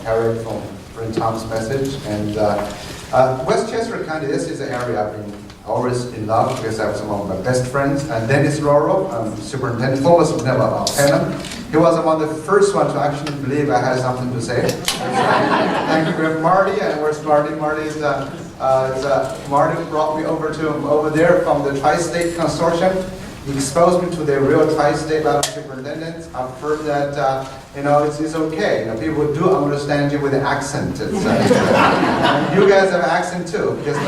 carried from Tom's message. And Westchester County, this is an area I've been always in love because I have some of my best friends. And Dennis Roro, superintendent, former superintendent of Penham. He was one of the first ones to actually believe I had something to say. Thank you very much, Marty. And where's Marty? Marty brought me over there from the TriState Consortium. He exposed me to the real tri-state level superintendents. I've heard that it's okay. People do understand you with the accent. And you guys have an accent too. Just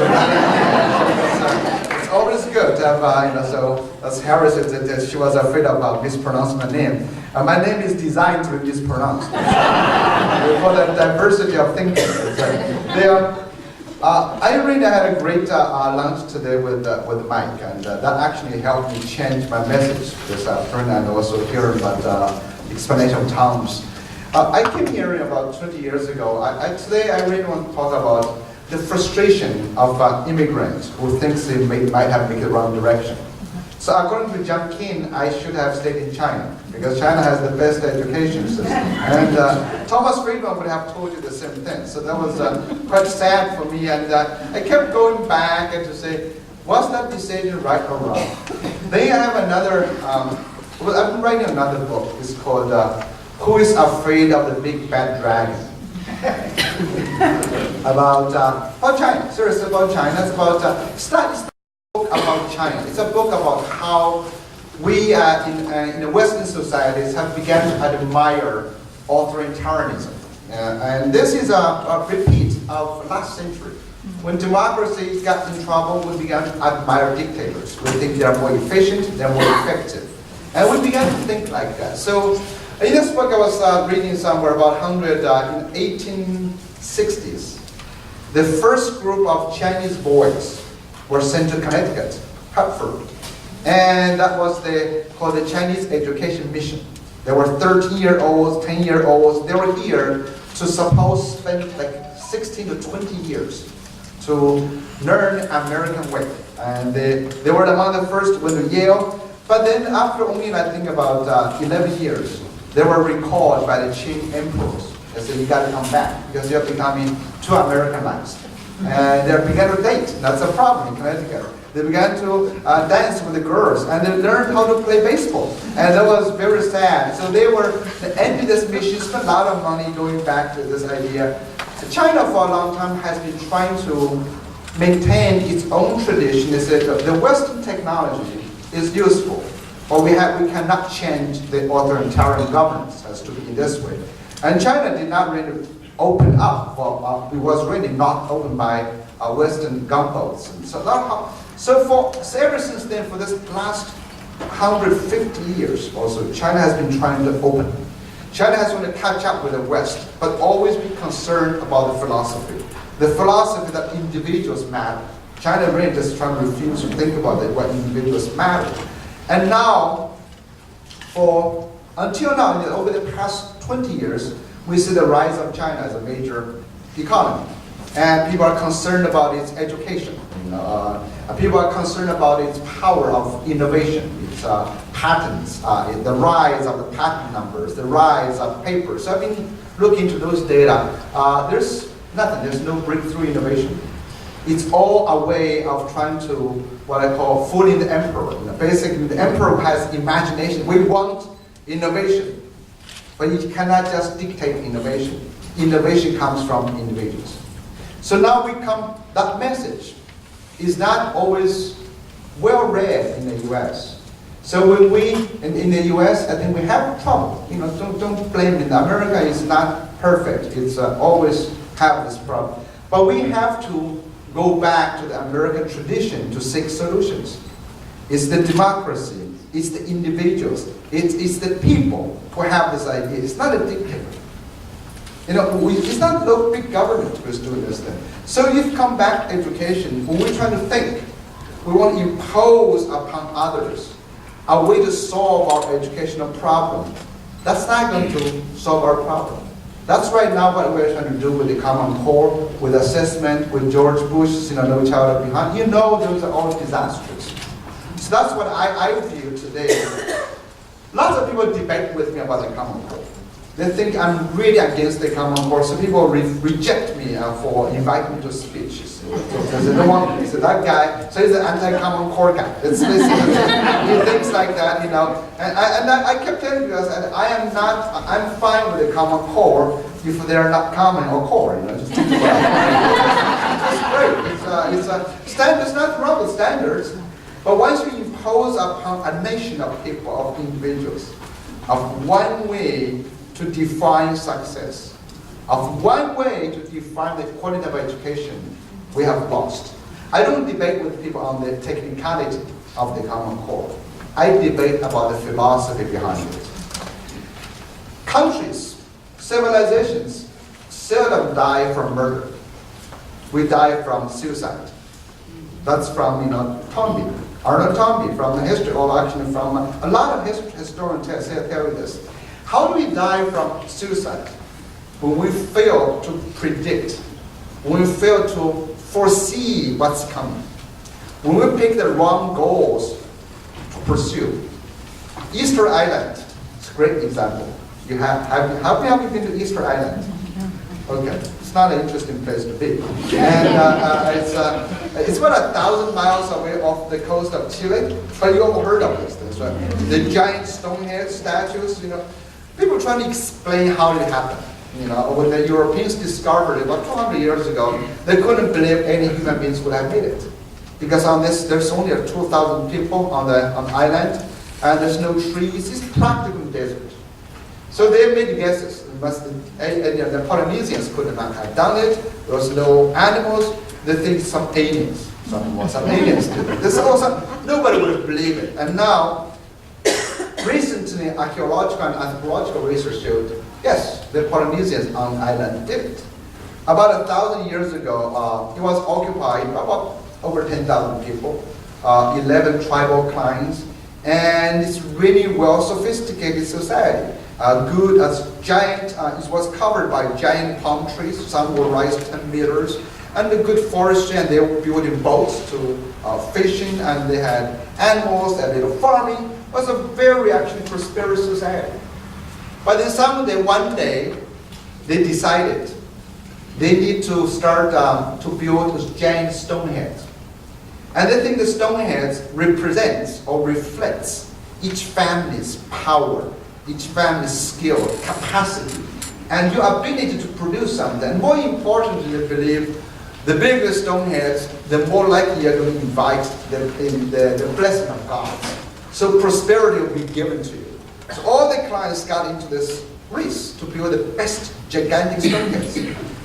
it's always good to have. So as Harris said, she was afraid of mispronouncing my name. My name is designed to be mispronounced for the diversity of thinking. I really had a great lunch today with Mike, and that actually helped me change my message this afternoon, and also hearing about explanation of Tom's. I came here about 20 years ago. Today I really want to talk about the frustration of immigrants who thinks they might have made the wrong direction. So according to John Keane, I should have stayed in China, because China has the best education system. And Thomas Friedman would have told you the same thing. So that was quite sad for me. And I kept going back and to say, was that decision right or wrong? Then I have another, I've been writing another book. It's called Who is Afraid of the Big Bad Dragon? about China, seriously about China. It's about, it's not a book about China. It's a book about how we in the Western societies have begun to admire authoritarianism. And this is a repeat of last century. When democracy got in trouble, we began to admire dictators. We think they're more efficient, they're more effective. And we began to think like that. So in this book I was reading somewhere about 100 in 1860s. The first group of Chinese boys were sent to Connecticut, Hartford. And that was called the Chinese Education Mission. There were 13-year-olds, 10-year-olds. They were here to spend like 16 to 20 years to learn American way. And they were among the first to went to Yale. But then after only, I think, about 11 years, they were recalled by the Qing emperors. They said, you got to come back because you're becoming too Americanized. And they began to date. That's a problem in Connecticut. They began to dance with the girls, and they learned how to play baseball. And that was very sad. So they ended this mission, spent a lot of money going back to this idea. China for a long time has been trying to maintain its own tradition. They said the Western technology is useful, but we cannot change the authoritarian governance. Has to be in this way. And China did not really open up. It was really not opened by Western gunboats. And so ever since then, for this last 150 years or so, China has been trying to open. China has wanted to catch up with the West, but always be concerned about the philosophy. The philosophy that individuals matter. China really just trying to refuse to think about what individuals matter. And now, until now, over the past 20 years, we see the rise of China as a major economy. And people are concerned about its education. People are concerned about its power of innovation, its patents, the rise of the patent numbers, the rise of papers. So I've been looking into those data. There's nothing. There's no breakthrough innovation. It's all a way of trying to, what I call, fooling the emperor. Basically, the emperor has imagination. We want innovation, but you cannot just dictate innovation. Innovation comes from individuals. So now that message is not always well read in the U.S. So when in the U.S., I think we have trouble. Don't blame it. America is not perfect. It's always have this problem. But we have to go back to the American tradition to seek solutions. It's the democracy. It's the individuals. It's the people who have this idea. It's not a dictator. It's not no big government who's doing this thing. So you've come back to education. When we're trying to think, we want to impose upon others a way to solve our educational problem. That's not going to solve our problem. That's right now what we're trying to do with the Common Core, with assessment, with George Bush, No Child Left Behind. Those are all disastrous. So that's what I feel today. Lots of people debate with me about the Common Core. they think I'm really against the Common Core, so people reject me for inviting me to speeches. Because they don't want me. So that guy, so he's an anti-Common Core guy. It's he thinks like that, you know. And I kept telling you, I'm fine with the Common Core if they're not common or core, you know. Just think about it. It's great. There's nothing wrong with standards. But once you impose upon a nation of people, of individuals, of one way to define success, of one way to define the quality of education, we have lost. I don't debate with people on the technicality of the Common Core. I debate about the philosophy behind it. Countries, civilizations, seldom die from murder. We die from suicide. That's from, Toynbee. Arnold Toynbee, from the history, or actually from a lot of historians tell you this. How do we die from suicide? When we fail to predict, when we fail to foresee what's coming, when we pick the wrong goals to pursue. Easter Island is a great example. How many of you been to Easter Island? Okay, it's not an interesting place to be. And it's about 1,000 miles away off the coast of Chile, but you all heard of this things, right? The giant stonehead statues, People trying to explain how it happened. When the Europeans discovered it about 200 years ago, they couldn't believe any human beings would have made it. Because on this, there's only 2,000 people on the island, and there's no trees. It's practically desert. So they made guesses. The Polynesians could not have done it. There was no animals. They think some aliens. Some aliens did it. This also, nobody would believe it. And now, recently, archaeological and anthropological research showed, yes, the Polynesians on the island did it. About 1,000 years ago, it was occupied by about over 10,000 people, 11 tribal clans, and it's really well sophisticated society. Good as giant, it was covered by giant palm trees. Some will rise 10 meters, and the good forestry, and they were building boats to fishing, and they had animals, they had little farming. It was a very actually prosperous society. But then someday, one day, they decided they need to start to build those giant stone heads. And they think the stone heads represents or reflects each family's power, each family's skill, capacity, and your ability to produce something. And more importantly, they believe the bigger the stone heads, the more likely you're going to invite the blessing of God. So prosperity will be given to you. So all the clients got into this race to build the best gigantic stone heads.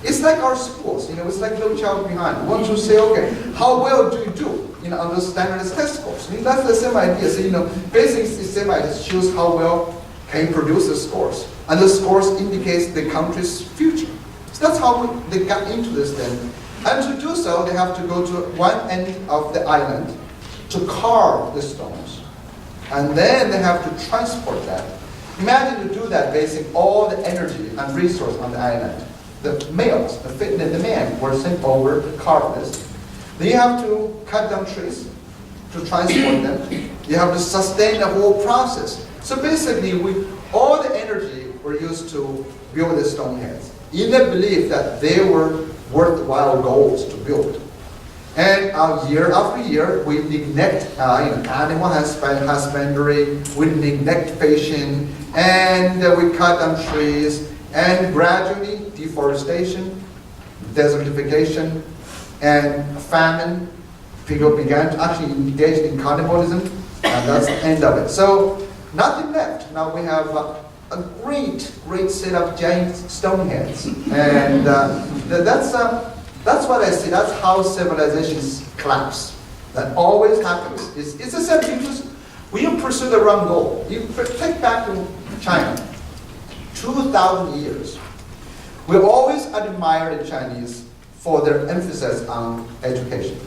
It's like our schools, it's like no child behind. We want to say, okay, how well do you do, on those standardized test scores? That's the same idea. So, basically, it's the same idea. It shows how well can you produce the scores. And the scores indicates the country's future. So that's how they got into this then. And to do so, they have to go to one end of the island to carve the stones. And then they have to transport that. Imagine to do that, basing all the energy and resource on the island. The males, the men were sent over to carve this. Then you have to cut down trees to transport them. You have to sustain the whole process. So basically, all the energy were used to build the stone heads, in the belief that they were worthwhile goals to build. And year after year, we neglect animal husbandry, we neglect fishing, and we cut down trees, and gradually deforestation, desertification, and famine. People began to actually engage in cannibalism, and that's the end of it. So nothing left. Now we have a great set of giant stone heads, and that's what I see. That's how civilizations collapse. That always happens. It's the same thing. When you pursue the wrong goal, you take back to China, 2,000 years. We always admire the Chinese for their emphasis on education.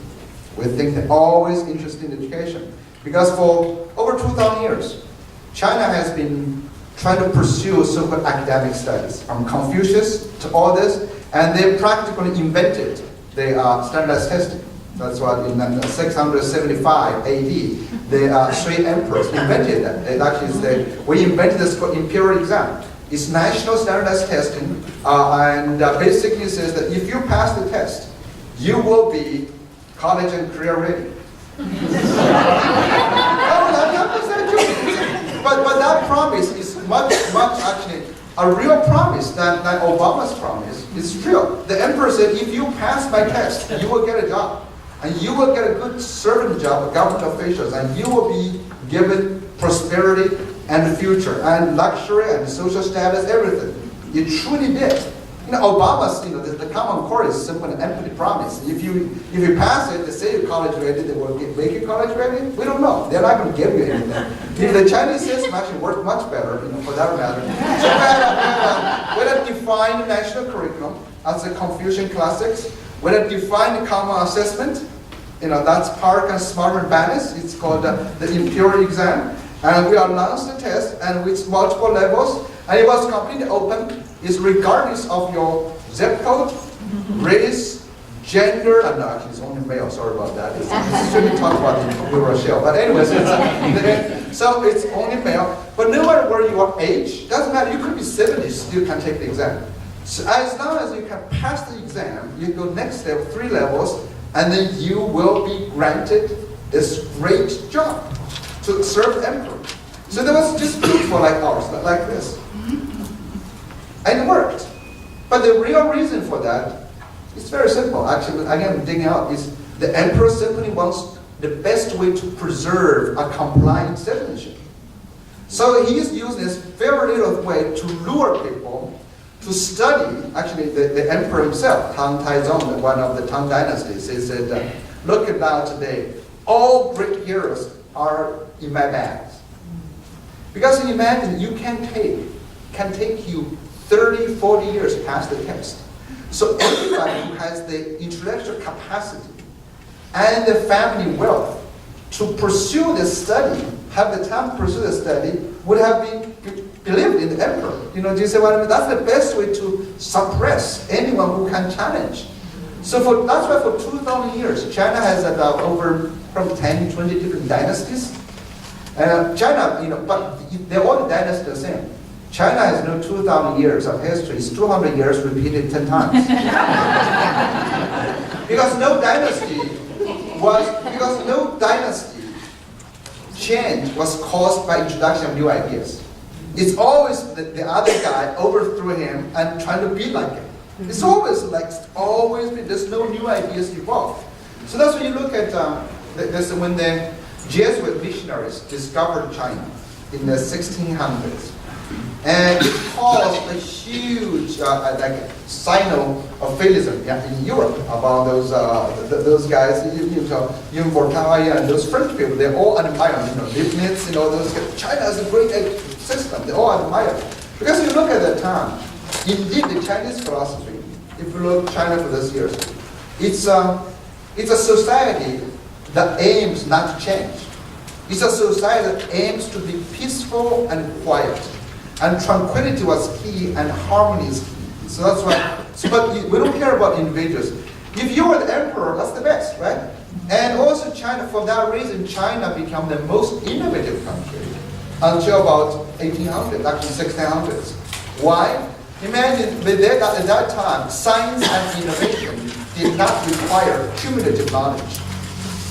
We think they're always interested in education. Because for over 2,000 years, China has been trying to pursue so-called academic studies, from Confucius to all this, and they practically invented the standardized testing. That's what in 675 AD, the three emperors invented that. It actually said, we invented this imperial exam. It's national standardized testing, and basically says that if you pass the test, you will be college and career ready. But that promise is much actually a real promise than Obama's promise. It's true. The emperor said, if you pass my test, you will get a job. And you will get a good servant job, government officials, and you will be given prosperity and future, and luxury, and social status, everything. It truly did. Obama's, the common core is simply an empty promise. If you pass it, they say you're college ready, they will make you college ready. We don't know. They're not going to give you anything. If the Chinese system actually worked much better, for that matter. So we had defined national curriculum as the Confucian classics. We had defined common assessment. That's Park and Smart and Banis. It's called the imperial exam. And we announced the test, and with multiple levels, and it was completely open. It's regardless of your zip code, race, gender, and actually it's only male, sorry about that. It's shouldn't talk about it with Rochelle. But anyways, so it's only male. But no matter where your age, doesn't matter, you could be 70, still can take the exam. So as long as you can pass the exam, you go next step, 3 levels, and then you will be granted this great job to serve the emperor. So there was just for like ours, like this. And it worked. But the real reason for that is very simple. Actually, again, digging out is the emperor simply wants the best way to preserve a compliant citizenship. So he is using this very little way to lure people to study. Actually, the emperor himself, Tang Taizong, one of the Tang dynasties, he said, look at now today, all great heroes are in my bags. Because imagine you can take you 30, 40 years past the test. So anybody who has the intellectual capacity and the family wealth to pursue this study, have the time to pursue the study, would have been believed in the emperor. Do you see what I mean? That's the best way to suppress anyone who can challenge. So that's why for 2,000 years, China has about over from 10, 20 different dynasties. China, but they're all the dynasties the same. China has no 2,000 years of history. It's 200 years repeated 10 times. Because no dynasty change was caused by introduction of new ideas. It's always the other guy overthrew him and trying to be like him. It's always there's no new ideas evolved. So that's when you look at when the Jesuit missionaries discovered China in the 1600s. And it caused a huge Sino-Ophilism in Europe about those guys, Yong Zhao and those French people. They all admire, Leibniz, those guys. China has a great system. They all admire. Because you look at that time, indeed the Chinese philosophy, if you look at China for those years, it's a society that aims not to change. It's a society that aims to be peaceful and quiet. And tranquility was key, and harmony is key. So that's why. But we don't care about individuals. If you were the emperor, that's the best, right? And also China, for that reason, China became the most innovative country until about 1800, actually 1600s. Why? Imagine at that time, science and innovation did not require cumulative knowledge.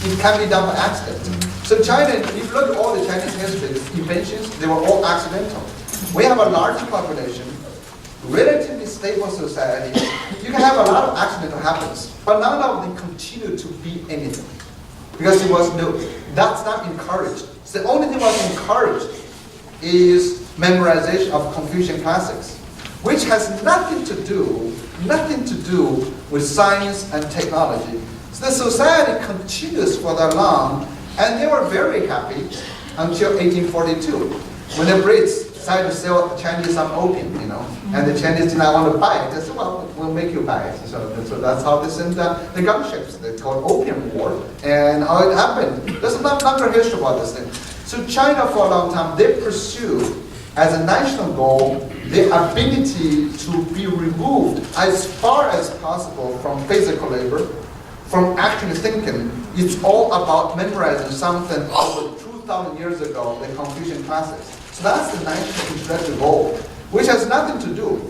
It can be done by accident. So China, if you look at all the Chinese history, inventions, they were all accidental. We have a large population, relatively stable society. You can have a lot of accidental happens, but none of them continue to be anything. Because that's not encouraged. So the only thing that was encouraged is memorization of Confucian classics, which has nothing to do with science and technology. So the society continues for that long, and they were very happy until 1842, when the Brits decided to sell the Chinese some opium, and the Chinese did not want to buy it. They said, well, we'll make you buy it. So that's how this and the gunships, they called Opium War, and how it happened. There's a longer history about this thing. So China, for a long time, they pursued as a national goal the ability to be removed as far as possible from physical labor, from actually thinking. It's all about memorizing something over 2,000 years ago, the Confucian classics. So that's the national intellectual goal. which has nothing to do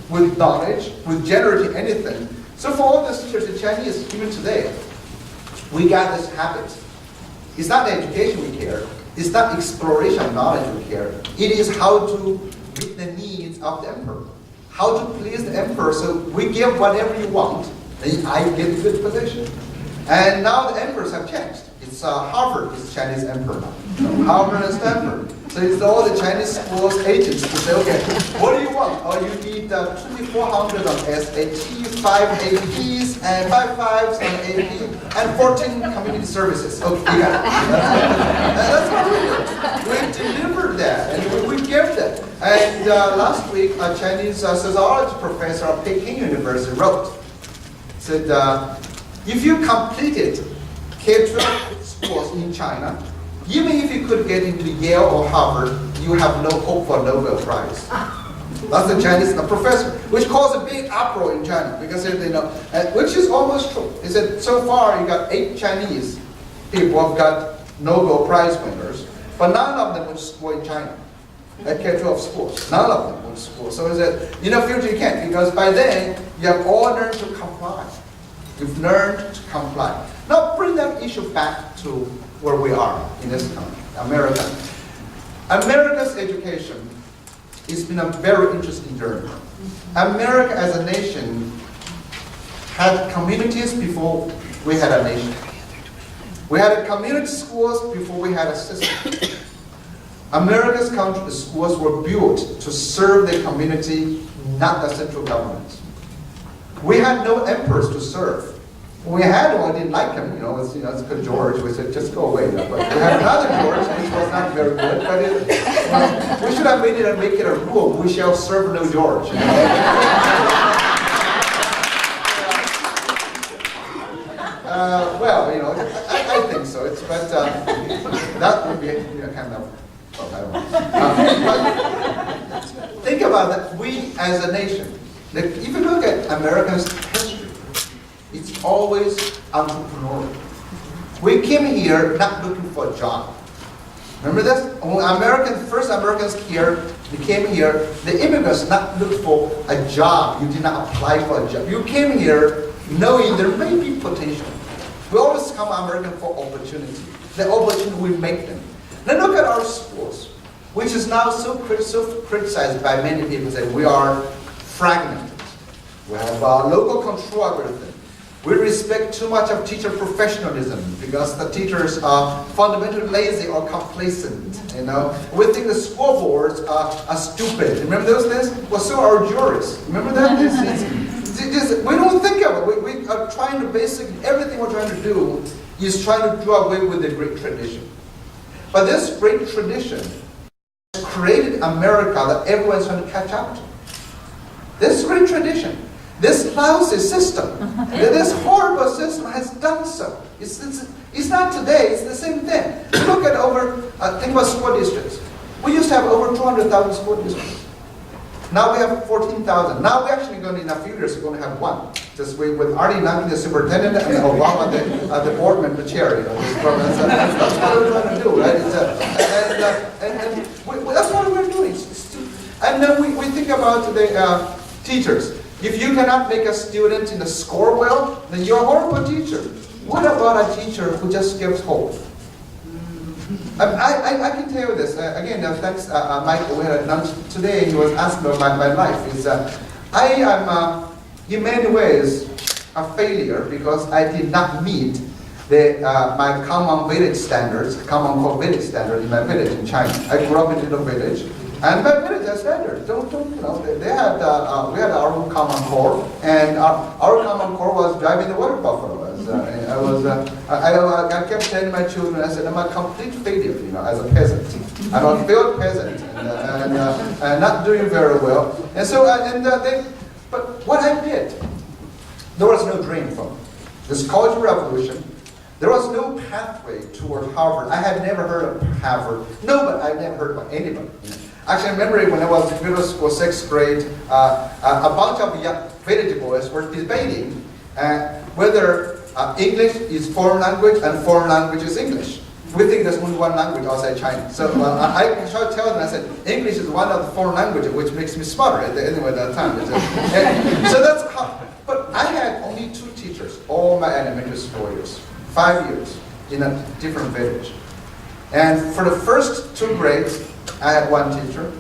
with knowledge, with generating anything. So for all the teachers in Chinese, even today, we got this habit. It's not the education we care. It's not exploration of knowledge we care. It is how to meet the needs of the emperor. How to please the emperor. So we give whatever you want, and I get a good position. And now the emperors have changed. It's Harvard is Chinese emperor now. Harvard and Stanford. So it's all the Chinese schools agents to say, okay, what do you want? Oh, you need 2,400 on SAT, 5 APs, and 5 5s on AP, and 14 community services. Okay, yeah. That's what we do. We delivered that, and we give that. And last week, a Chinese sociology professor at Peking University wrote, said, if you completed K-12 schools in China, even if you could get into Yale or Harvard, you have no hope for a Nobel Prize. That's the Chinese professor, which caused a big uproar in China because they know, which is almost true. He said, so far you got 8 Chinese people have got Nobel Prize winners, but none of them went to school in China at K-12 schools. None of them went to school. So he said, in the future you can't, because by then you have all learned to comply. You've learned to comply. Now bring that issue back to where we are in this country, America. America's education has been a very interesting journey. America as a nation had communities before we had a nation. We had community schools before we had a system. America's country schools were built to serve the community, not the central government. We had no emperors to serve. When we had one, I didn't like him, it's good George. We said, just go away. But we had another George, which was not very good. But we should have made it and make it a rule. We shall serve no George. I think so. But that would be kind of, I don't know. Think about that. We as a nation, if you look at America's history, it's always entrepreneurial. We came here not looking for a job. Remember this? When first Americans here, they came here, the immigrants not look for a job. You did not apply for a job. You came here knowing there may be potential. We always come American for opportunity. The opportunity, we make them. Now look at our schools, which is now so criticized by many people, say we are fragmented. We have a local control algorithm. We respect too much of teacher professionalism because the teachers are fundamentally lazy or complacent. We think the school boards are stupid. Remember those days? Well, so are jurists. Remember that? We don't think of it. We are trying to basically, everything we're trying to do is trying to do away with the great tradition. But this great tradition has created America that everyone's trying to catch up to. This great tradition. This lousy system, this horrible system has done so. It's not today, it's the same thing. Look at think about school districts. We used to have over 200,000 school districts. Now we have 14,000. Now we're actually going to, in a few years, we're going to have one. Just with Artie Nunn, the superintendent, and Obama, the board member chair. That's what we're trying to do, right? That's what we're doing. And then we think about the teachers. If you cannot make a student score well, then you're a horrible teacher. What about a teacher who just gives hope? I can tell you this. Again, thanks, Michael. We had lunch today. He was asking about my life. I am, in many ways, a failure because I did not meet my common village standards, common core village standard in my village in China. I grew up in a little village. And my village has standards. We had our own common core, and our common core was driving the water buffalo. I kept telling my children, I said, I'm a complete failure, as a peasant. I'm a failed peasant, and not doing very well. And so, but what I did, there was no dream for me. This Cultural Revolution, there was no pathway toward Harvard. I had never heard of Harvard. Nobody, I never heard of anybody. Actually, I remember when I was in middle school, 6th grade, a bunch of young village boys were debating whether English is foreign language and foreign language is English. we think there's only one language outside China. So I try to tell them, I said, English is one of the foreign languages, which makes me smarter anyway at that time. So that's how, but I had only 2 teachers all my elementary school years, 5 years in a different village. And for the first 2 grades, I had 1 teacher.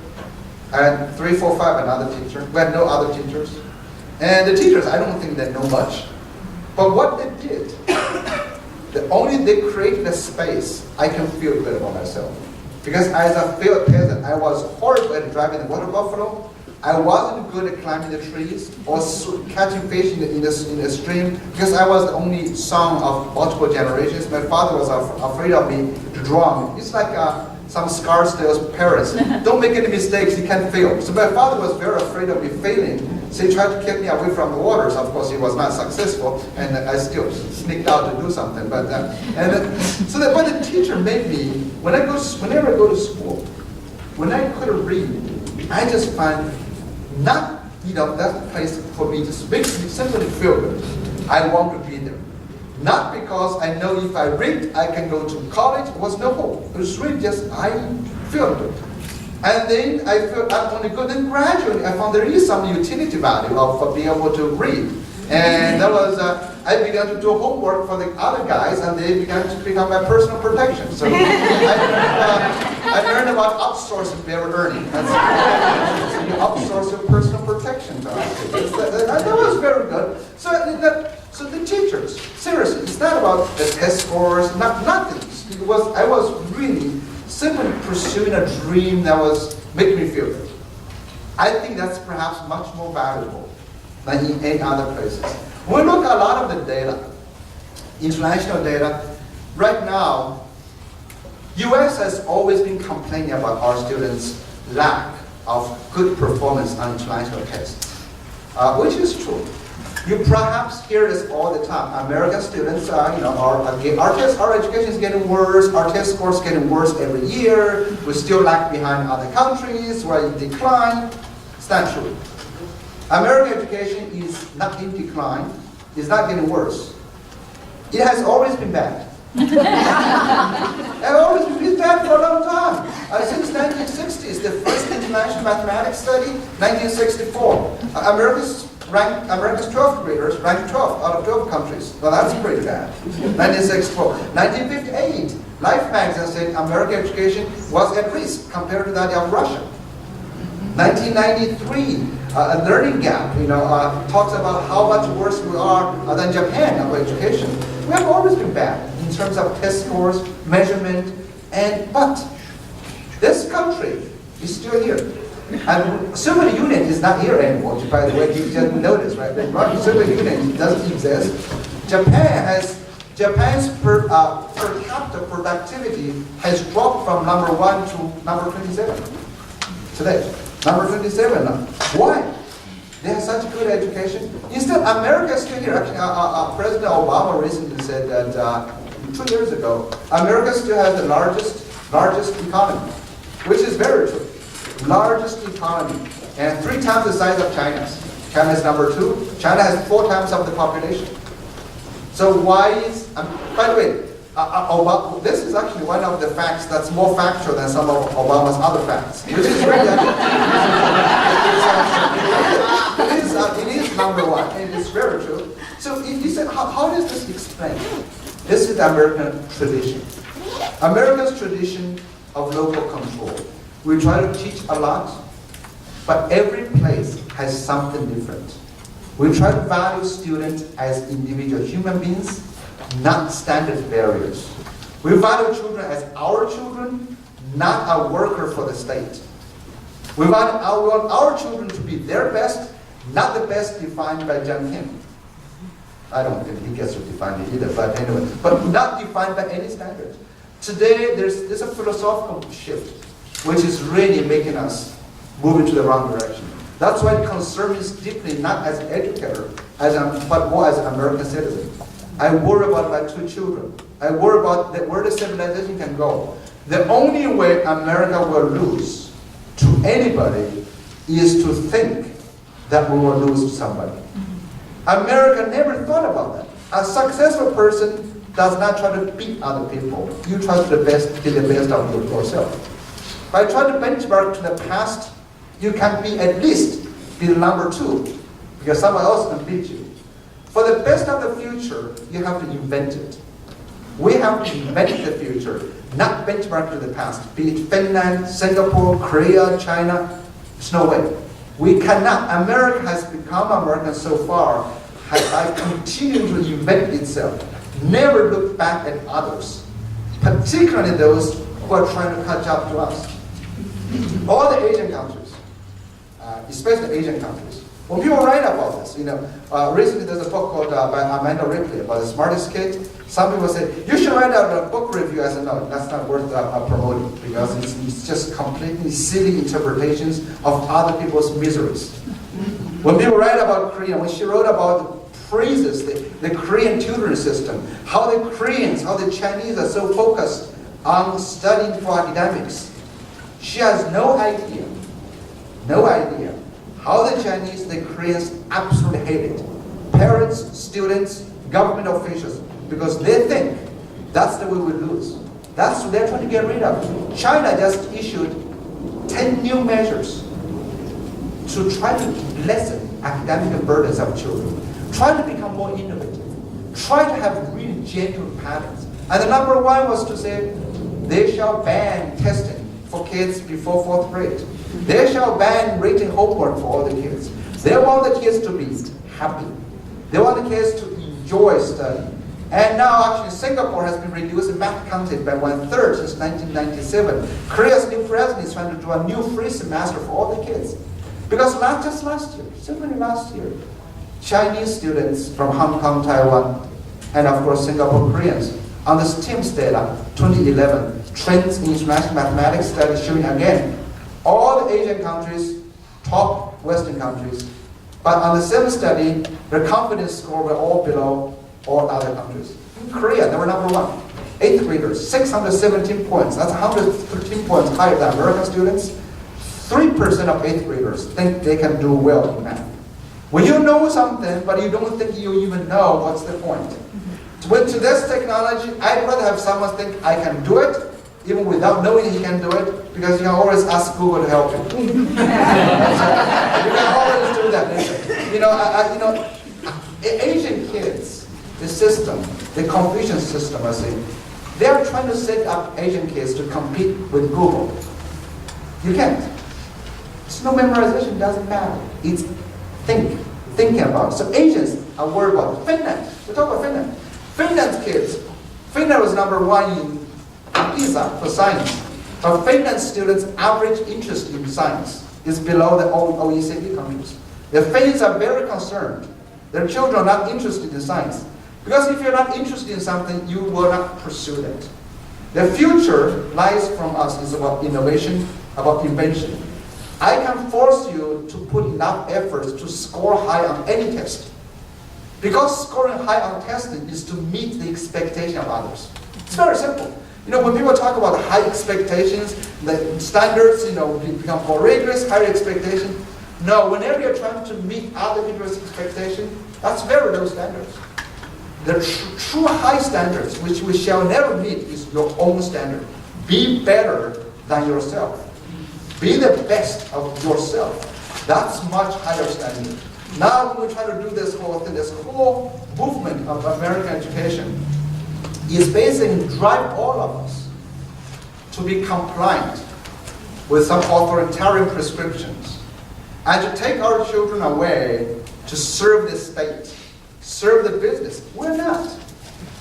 I had 3, 4, 5 another teacher. We had no other teachers. And the teachers, I don't think they know much. But what they did, they created a space I can feel good about myself. Because as a field peasant, I was horrible at driving the water buffalo. I wasn't good at climbing the trees or catching fish in the stream because I was the only son of multiple generations. My father was afraid of me to drown. It's like some Scarsdale's parents. Don't make any mistakes, you can't fail. So my father was very afraid of me failing. So he tried to keep me away from the waters. Of course, he was not successful, and I still sneaked out to do something. But the teacher made me, whenever I go to school, when I couldn't read, I just find that's the place for me. Just makes me simply feel good. I want to be there. Not because I know if I read, I can go to college. It was no hope. It was really just, I feel good. And then I felt I'm only good. Then gradually I found there is some utility value of being able to read. And that was, I began to do homework for the other guys, and they began to become my personal protection. So I learned about outsourcing better earning. So you outsource your personal protection to us. That was very good. So the teachers, seriously, it's not about the test scores, nothing. I was really simply pursuing a dream that was making me feel good. I think that's perhaps much more valuable than in any other places. When we look at a lot of the data, international data, right now, US has always been complaining about our students' lack of good performance on international tests, which is true. You perhaps hear this all the time. American students, our education is getting worse. Our test scores getting worse every year. We still lag behind other countries. We're in decline. It's not true. American education is not in decline. It's not getting worse. It has always been bad. It has always been bad for a long time. Since 1960s, the first international mathematics study, 1964. America's 12th graders ranked 12 out of 12 countries. Well, that's pretty bad. 1964. 1958, Life magazine said American education was at risk compared to that of Russia. 1993, a learning gap, talks about how much worse we are than Japan of education. We have always been bad in terms of test scores, measurement, but this country is still here. And Soviet Union is not here anymore, by the way, you just noticed, right? The Soviet Union doesn't exist. Japan's per capita productivity has dropped from number 1 to number 27 today. Number 27 now. Why? They have such good education. Instead, America is still here. Actually, President Obama recently said that 2 years ago, America still has the largest economy, which is very true. Largest economy, and 3 times the size of China's. China is number 2. China has 4 times of the population. So why is, by the way, this is actually one of the facts that's more factual than some of Obama's other facts, which is really, it is number 1, and it's very true. So you said, how does this explain? This is the American tradition. America's tradition of local control. We try to teach a lot, but every place has something different. We try to value students as individual human beings, not standard barriers. We value children as our children, not a worker for the state. We want our children to be their best, not the best defined by John Kim. I don't think he gets to define it either, but anyway, but not defined by any standard. Today, there's a philosophical shift, which is really making us move into the wrong direction. That's why it concerns me deeply, not as an educator, but more as an American citizen. I worry about my 2 children. I worry about where the civilization can go. The only way America will lose to anybody is to think that we will lose to somebody. America never thought about that. A successful person does not try to beat other people. You try to be the best of yourself. By trying to benchmark to the past, you can at least be the number 2, because someone else can beat you. For the best of the future, you have to invent it. We have to invent the future, not benchmark to the past. Be it Finland, Singapore, Korea, China, there's no way. We cannot. America has become American so far by continuing to invent itself. Never look back at others, particularly those who are trying to catch up to us. All the Asian countries, especially Asian countries. When people write about this, recently there's a book called by Amanda Ripley about the smartest kid. Some people say, you should write out a book review. I said, no, that's not worth promoting, because it's just completely silly interpretations of other people's miseries. When people write about Korea, when she wrote about praises the Korean tutoring system, how the Koreans, how the Chinese are so focused on studying for academics, she has no idea how the Chinese, the Koreans absolutely hate it. Parents, students, government officials, because they think that's the way we lose. That's what they're trying to get rid of. China just issued 10 new measures to try to lessen academic burdens of children, try to become more innovative, try to have really genuine patterns. And the number 1 was to say, they shall ban testing for kids before 4th grade. They shall ban rating homework for all the kids. They want the kids to be happy. They want the kids to enjoy studying. And now actually Singapore has been reducing math content by 1/3 since 1997. Korea's new president is trying to do a new free semester for all the kids. Because not just last year, simply last year, Chinese students from Hong Kong, Taiwan, and of course Singapore Koreans, on the TIMSS data, 2011, Trends in International Mathematics study showing again, all the Asian countries, top Western countries, but on the same study, their confidence score were all below all other countries. In Korea, they were number 1. 8th graders, 617 points. That's 113 points higher than American students. 3% of 8th graders think they can do well in math. When you know something, but you don't think you even know, what's the point? With today's technology, I'd rather have someone think I can do it, even without knowing he can do it, because you can always ask Google to help you. You can always do that. Asian kids, the system, the Confucian system, I say, they are trying to set up Asian kids to compete with Google. You can't. It's no memorization, doesn't matter. It's thinking about it. So Asians are worried about Finland. We talk about Finland. Finland's kids. Finland was number 1 in PISA for science. But Finland students' average interest in science is below the OECD countries. The Finns are very concerned. Their children are not interested in science. Because if you're not interested in something, you will not pursue it. The future lies from us is about innovation, about invention. I can force you to put enough efforts to score high on any test. Because scoring high on testing is to meet the expectation of others. It's very simple. When people talk about high expectations, the standards, become more rigorous, higher expectations. No, whenever you're trying to meet other people's expectations, that's very low standards. The true high standards, which we shall never meet, is your own standard. Be better than yourself. Be the best of yourself. That's much higher standard. Now when we try to do this whole thing, this whole movement of American education is basically drive all of us to be compliant with some authoritarian prescriptions and to take our children away to serve the state, serve the business. We're not.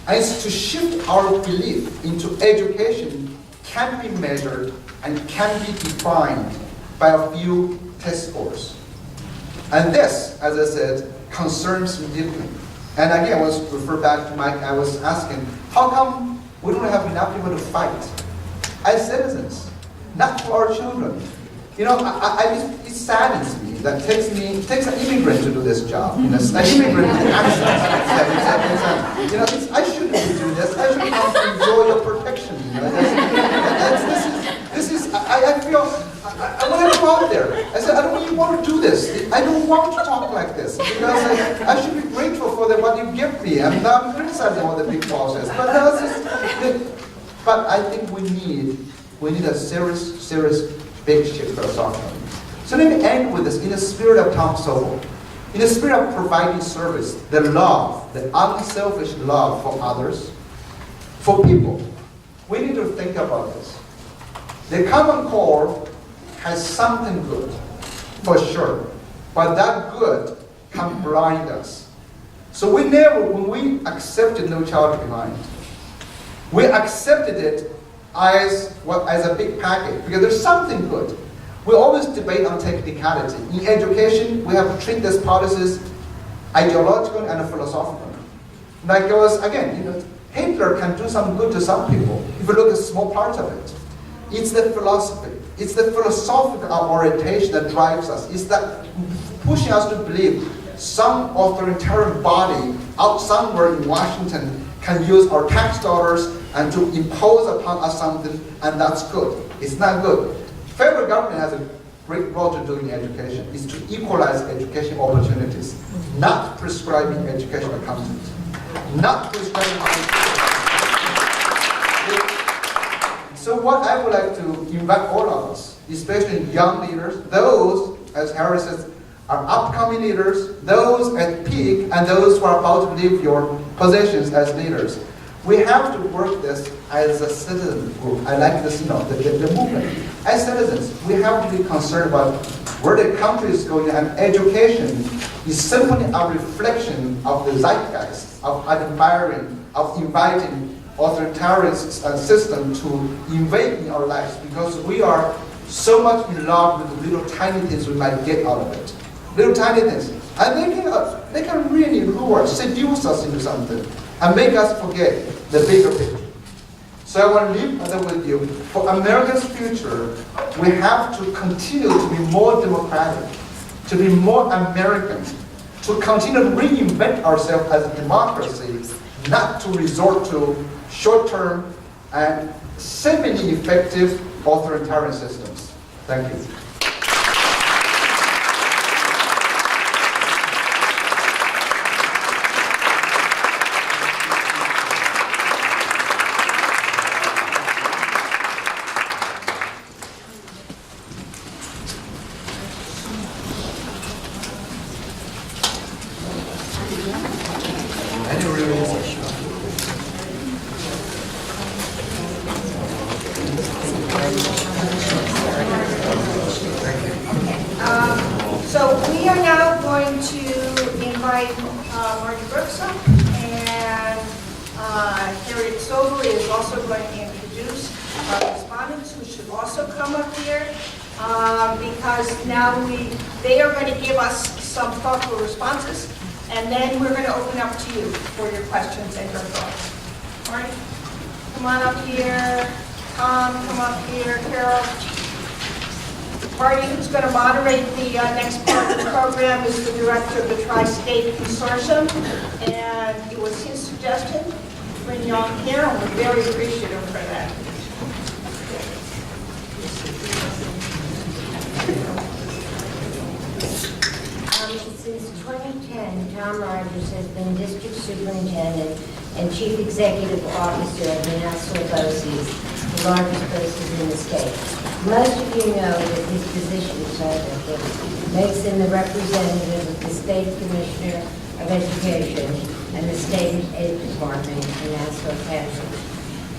And it's to shift our belief into education can be measured and can be defined by a few test scores. And this, as I said, concerns me deeply. And again, let's refer back to Mike. I was asking, how come we don't have enough people to fight as citizens, not for our children? It saddens me that it takes an immigrant to do this job. An immigrant with access. I shouldn't be doing this. I should come to enjoy your protection. I feel when I go out there, I said, I don't really want to do this. I don't want to talk like this because I should be grateful for what you give me. I'm not criticizing all the big bosses, but I think we need a serious big shift philosophically. So let me end with this in the spirit of Tom Sobol. In the spirit of providing service, the love, the unselfish love for others, for people, we need to think about this. The common core has something good, for sure, but that good can blind us. So when we accepted No Child Behind, we accepted it as a big package, because there's something good. We always debate on technicality. In education, we have to treat these policies ideological and philosophical. Like it was, again, Hitler can do some good to some people if you look at small parts of it. It's the philosophy. It's the philosophical orientation that drives us. It's that pushing us to believe some authoritarian body out somewhere in Washington can use our tax dollars and to impose upon us something, and that's good. It's not good. Federal government has a great role to do in education. It's to equalize education opportunities, not prescribing educational content. Not prescribing education. So what I would like to invite all of us, especially young leaders, those, as Harry says, are upcoming leaders, those at peak, and those who are about to leave your positions as leaders. We have to work this as a citizen group. I like this, the movement. As citizens, we have to be concerned about where the country is going, and education is simply a reflection of the zeitgeist, of admiring, of inviting authoritarian system to invade in our lives, because we are so much in love with the little tiny things we might get out of it. Little tiny things. And they can really lure, seduce us into something, and make us forget the bigger picture. So I want to leave that with you. For America's future, we have to continue to be more democratic, to be more American, to continue to reinvent ourselves as a democracy, not to resort to short-term and semi-effective authoritarian systems. Thank you. So we are now going to invite Marty Brooks up, and Harriet Sobol is also going to introduce our respondents, who should also come up here, because now they are going to give us some thoughtful responses, and then we're going to open up to you for your questions and your thoughts. Marty, come on up here. Tom, come up here. Carol. Marty, who's going to moderate the next part of the program, is the director of the TriState Consortium, and it was his suggestion to bring Yong here, and we're very appreciative for that. Since 2010, Tom Rogers has been district superintendent and chief executive officer of the Nassau BOCES, the largest BOCES in the state. Most of you know that his position makes him the representative of the State Commissioner of Education and the State Aid Department in Nassau County.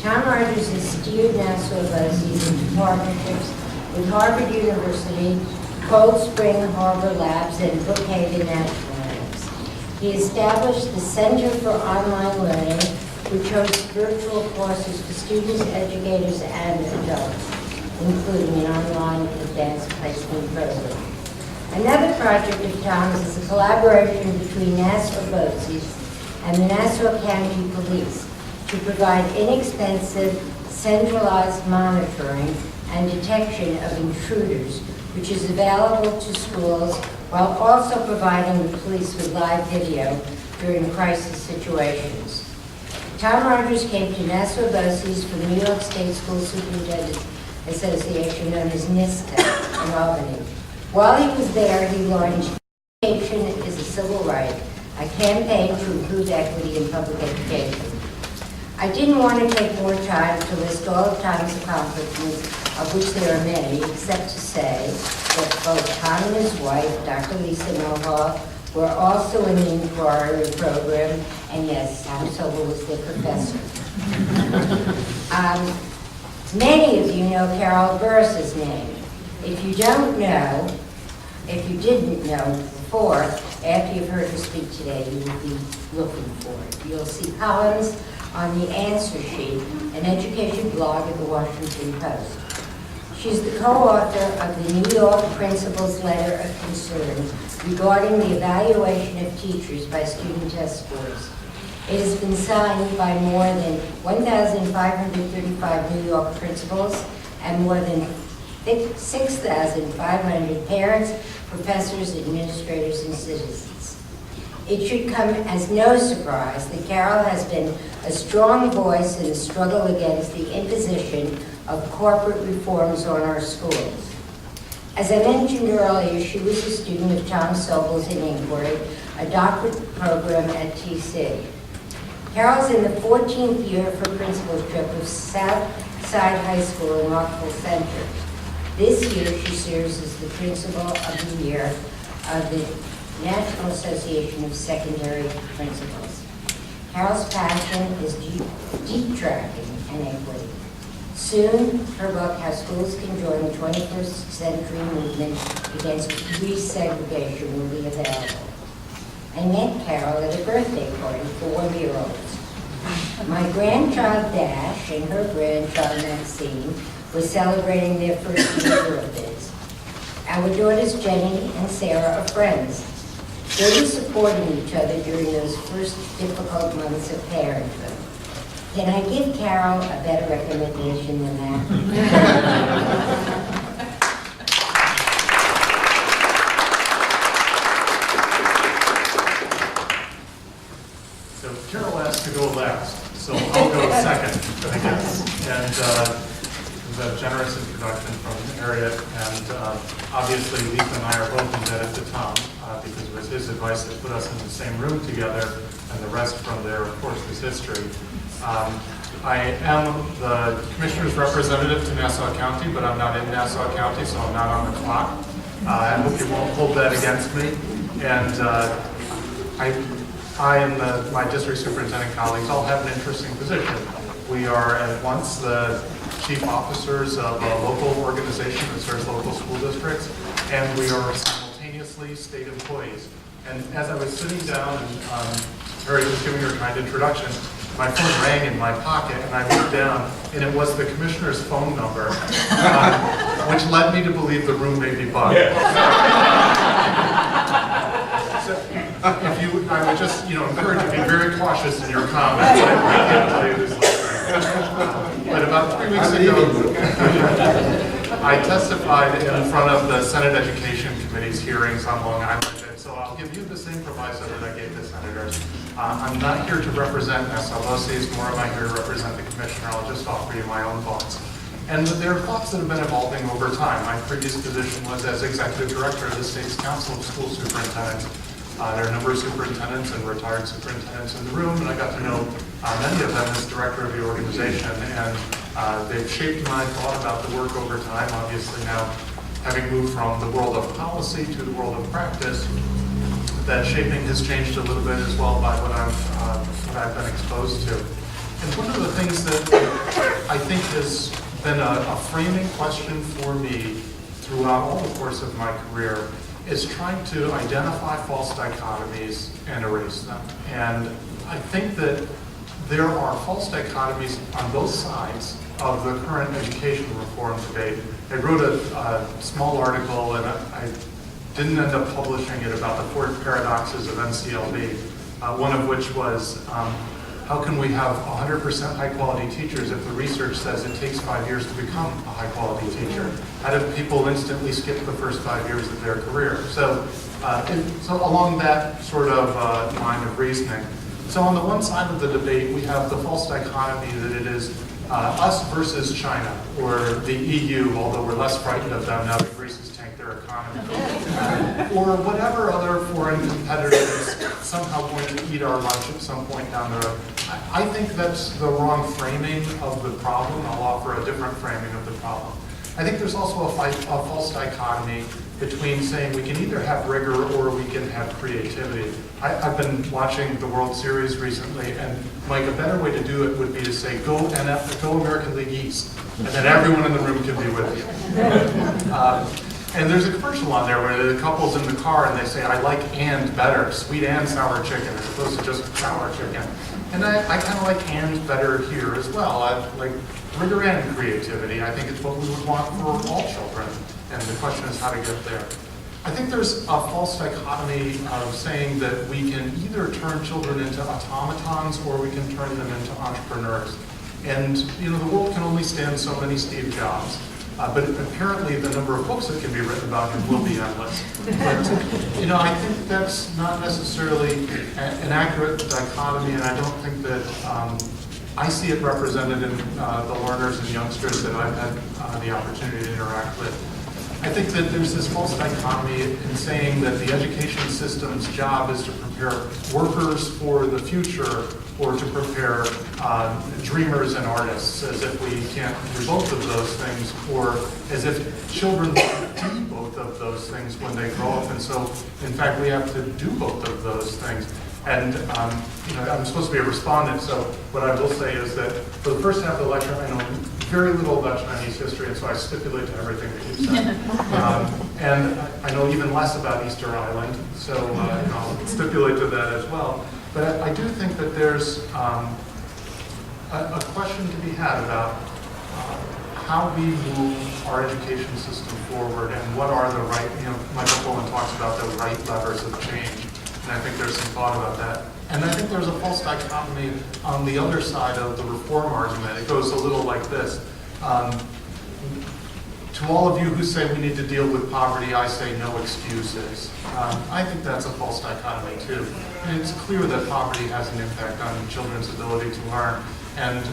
Tom Rogers has steered Nassau BOCES into partnerships with Harvard University, Cold Spring Harbor Labs, and Brookhaven National Labs. He established the Center for Online Learning, which hosts virtual courses for students, educators, and adults, including an online advanced placement program. Another project of Tom's is a collaboration between Nassau BOCES and the Nassau County Police to provide inexpensive, centralized monitoring and detection of intruders, which is available to schools while also providing the police with live video during crisis situations. Tom Rogers came to Nassau BOCES from New York State School Superintendent's Association known as NISTA in Albany. While he was there, he launched Education is a Civil Right, a campaign to improve equity in public education. I didn't want to take more time to list all of Tom's accomplishments, of which there are many, except to say that both Tom and his wife, Dr. Lisa Mohawk, were also in the inquiry program, and yes, Tom Sobol was their professor. Many of you know Carol Burris's name. If you don't know, if you didn't know before, after you've heard her speak today, you will be looking for it. You'll see columns on the answer sheet, an education blog at the Washington Post. She's the co-author of the New York Principal's Letter of Concern regarding the evaluation of teachers by student test scores. It has been signed by more than 1,535 New York principals and more than 6,500 parents, professors, administrators, and citizens. It should come as no surprise that Carol has been a strong voice in the struggle against the imposition of corporate reforms on our schools. As I mentioned earlier, she was a student of Tom Sobol's in Inquiry, a doctorate program at TC. Carol's in the 14th year for principalship of Southside High School in Rochelle Center. This year, she serves as the principal of the year of the National Association of Secondary Principals. Carol's passion is deep tracking and equity. Soon, her book, How Schools Can Join the 21st Century Movement Against Resegregation, will be available. I met Carol at a birthday party for 1-year-olds. My grandchild Dash and her grandchild Maxine were celebrating their first year birthdays. Our daughters Jenny and Sarah are friends. They were supporting each other during those first difficult months of parenthood. Can I give Carol a better recommendation than that? So Carol asked to go last, so I'll go second, I guess. And it was a generous introduction from Harriet, and obviously Lisa and I are both indebted to Tom because it was his advice that put us in the same room together, and the rest from there, of course, is history. I am the Commissioner's representative to Nassau County, but I'm not in Nassau County, so I'm not on the clock. I hope you won't hold that against me. And I and my district superintendent colleagues all have an interesting position. We are at once the chief officers of a local organization that serves local school districts, and we are simultaneously state employees. And as I was sitting down and Harriet was giving her kind introduction, my phone rang in my pocket, and I looked down, and it was the commissioner's phone number, which led me to believe the room may be bugged. So, I would just, encourage you to be very cautious in your comments. I can't tell you who's listening. But about 3 weeks ago, I testified in front of the Senate Education Committee's hearings on Long Island. So I'll give you the same proviso that I gave the senators. I'm not here to represent SLOCs, nor am I here to represent the commissioner. I'll just offer you my own thoughts. And there are thoughts that have been evolving over time. My previous position was as executive director of the state's council of school superintendents. There are a number of superintendents and retired superintendents in the room, and I got to know many of them as director of the organization. And they've shaped my thought about the work over time. Obviously now, having moved from the world of policy to the world of practice, that shaping has changed a little bit as well by what I've been exposed to. And one of the things that I think has been a framing question for me throughout all the course of my career is trying to identify false dichotomies and erase them. And I think that there are false dichotomies on both sides of the current education reform debate. I wrote a small article, and I didn't end up publishing it, about the 4 paradoxes of NCLB, one of which was, how can we have 100% high-quality teachers if the research says it takes 5 years to become a high-quality teacher? How do people instantly skip the first 5 years of their career? So along that sort of line of reasoning. So on the one side of the debate, we have the false dichotomy that it is us versus China, or the EU, although we're less frightened of them now that Greece has tanked their economy, or whatever other foreign competitor is somehow going to eat our lunch at some point down the road. I think that's the wrong framing of the problem. I'll offer a different framing of the problem. I think there's also a false dichotomy between saying we can either have rigor or we can have creativity. I've been watching the World Series recently, and Mike, a better way to do it would be to say, go American League East, and then everyone in the room can be with you. And there's a commercial on there where the couple's in the car and they say, I like and better, sweet and sour chicken, as opposed to just sour chicken. And I kind of like and better here as well. I like rigor and creativity. I think it's what we would want for all children. And the question is how to get there. I think there's a false dichotomy of saying that we can either turn children into automatons or we can turn them into entrepreneurs. And you know, the world can only stand so many Steve Jobs. But apparently the number of books that can be written about him will be endless. But you know, I think that's not necessarily an accurate dichotomy, and I don't think that I see it represented in the learners and youngsters that I've had the opportunity to interact with. I think that there's this false dichotomy in saying that the education system's job is to prepare workers for the future or to prepare dreamers and artists, as if we can't do both of those things, or as if children want be both of those things when they grow up. And so, in fact, we have to do both of those things. And you know, I'm supposed to be a respondent, so what I will say is that for the first half of the lecture, I know very little about Chinese history, and so I stipulate to everything that you've said. And I know even less about Easter Island, so I'll stipulate to that as well. But I do think that there's a question to be had about how we move our education system forward and what are the right, you know, Michael Pollan talks about the right levers of change. And I think there's some thought about that. And I think there's a false dichotomy on the other side of the reform argument. It goes a little like this. To all of you who say we need to deal with poverty, I say no excuses. I think that's a false dichotomy too. And it's clear that poverty has an impact on children's ability to learn. And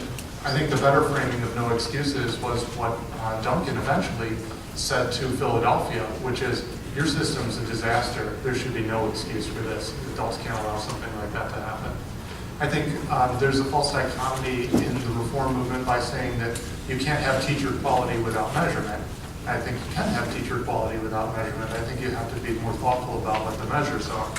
I think the better framing of no excuses was what Duncan eventually said to Philadelphia, which is, your system's a disaster. There should be no excuse for this. Adults can't allow something like that to happen. I think there's a false dichotomy in the reform movement by saying that you can't have teacher quality without measurement. I think you can have teacher quality without measurement. I think you have to be more thoughtful about what the measures are.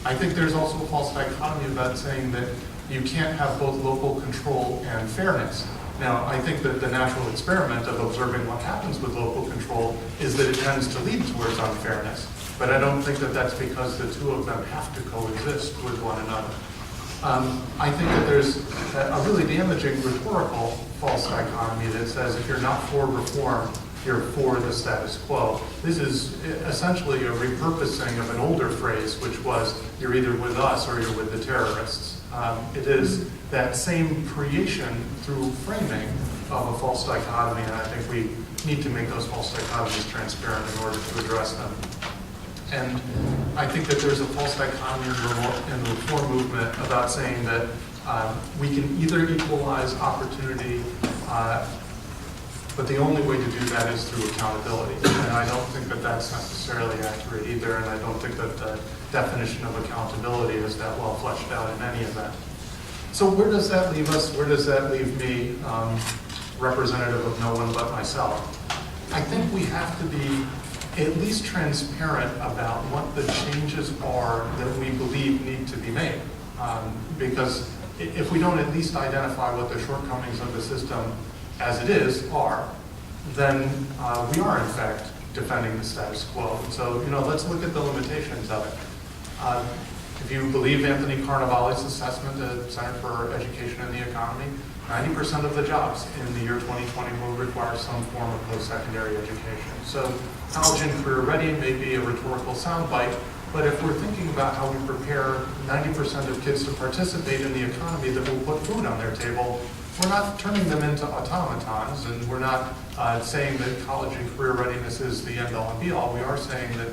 I think there's also a false dichotomy about saying that you can't have both local control and fairness. Now, I think that the natural experiment of observing what happens with local control is that it tends to lead towards unfairness. But I don't think that that's because the two of them have to coexist with one another. I think that there's a really damaging rhetorical false dichotomy that says if you're not for reform, you're for the status quo. This is essentially a repurposing of an older phrase, which was, you're either with us or you're with the terrorists. It is that same creation through framing of a false dichotomy, and I think we need to make those false dichotomies transparent in order to address them. And I think that there's a false dichotomy in the reform movement about saying that we can either equalize opportunity, but the only way to do that is through accountability. And I don't think that that's necessarily accurate either, and I don't think that the definition of accountability is that well fleshed out in any event. So where does that leave us? Where does that leave me, representative of no one but myself? I think we have to be at least transparent about what the changes are that we believe need to be made. Because if we don't at least identify what the shortcomings of the system as it is are, then we are in fact defending the status quo. And so, you know, let's look at the limitations of it. If you believe Anthony Carnevale's assessment at Center for Education and the Economy, 90% of the jobs in the year 2020 will require some form of post-secondary education. So college and career ready may be a rhetorical soundbite, but if we're thinking about how we prepare 90% of kids to participate in the economy that will put food on their table, we're not turning them into automatons, and we're not saying that college and career readiness is the end-all and be-all. We are saying that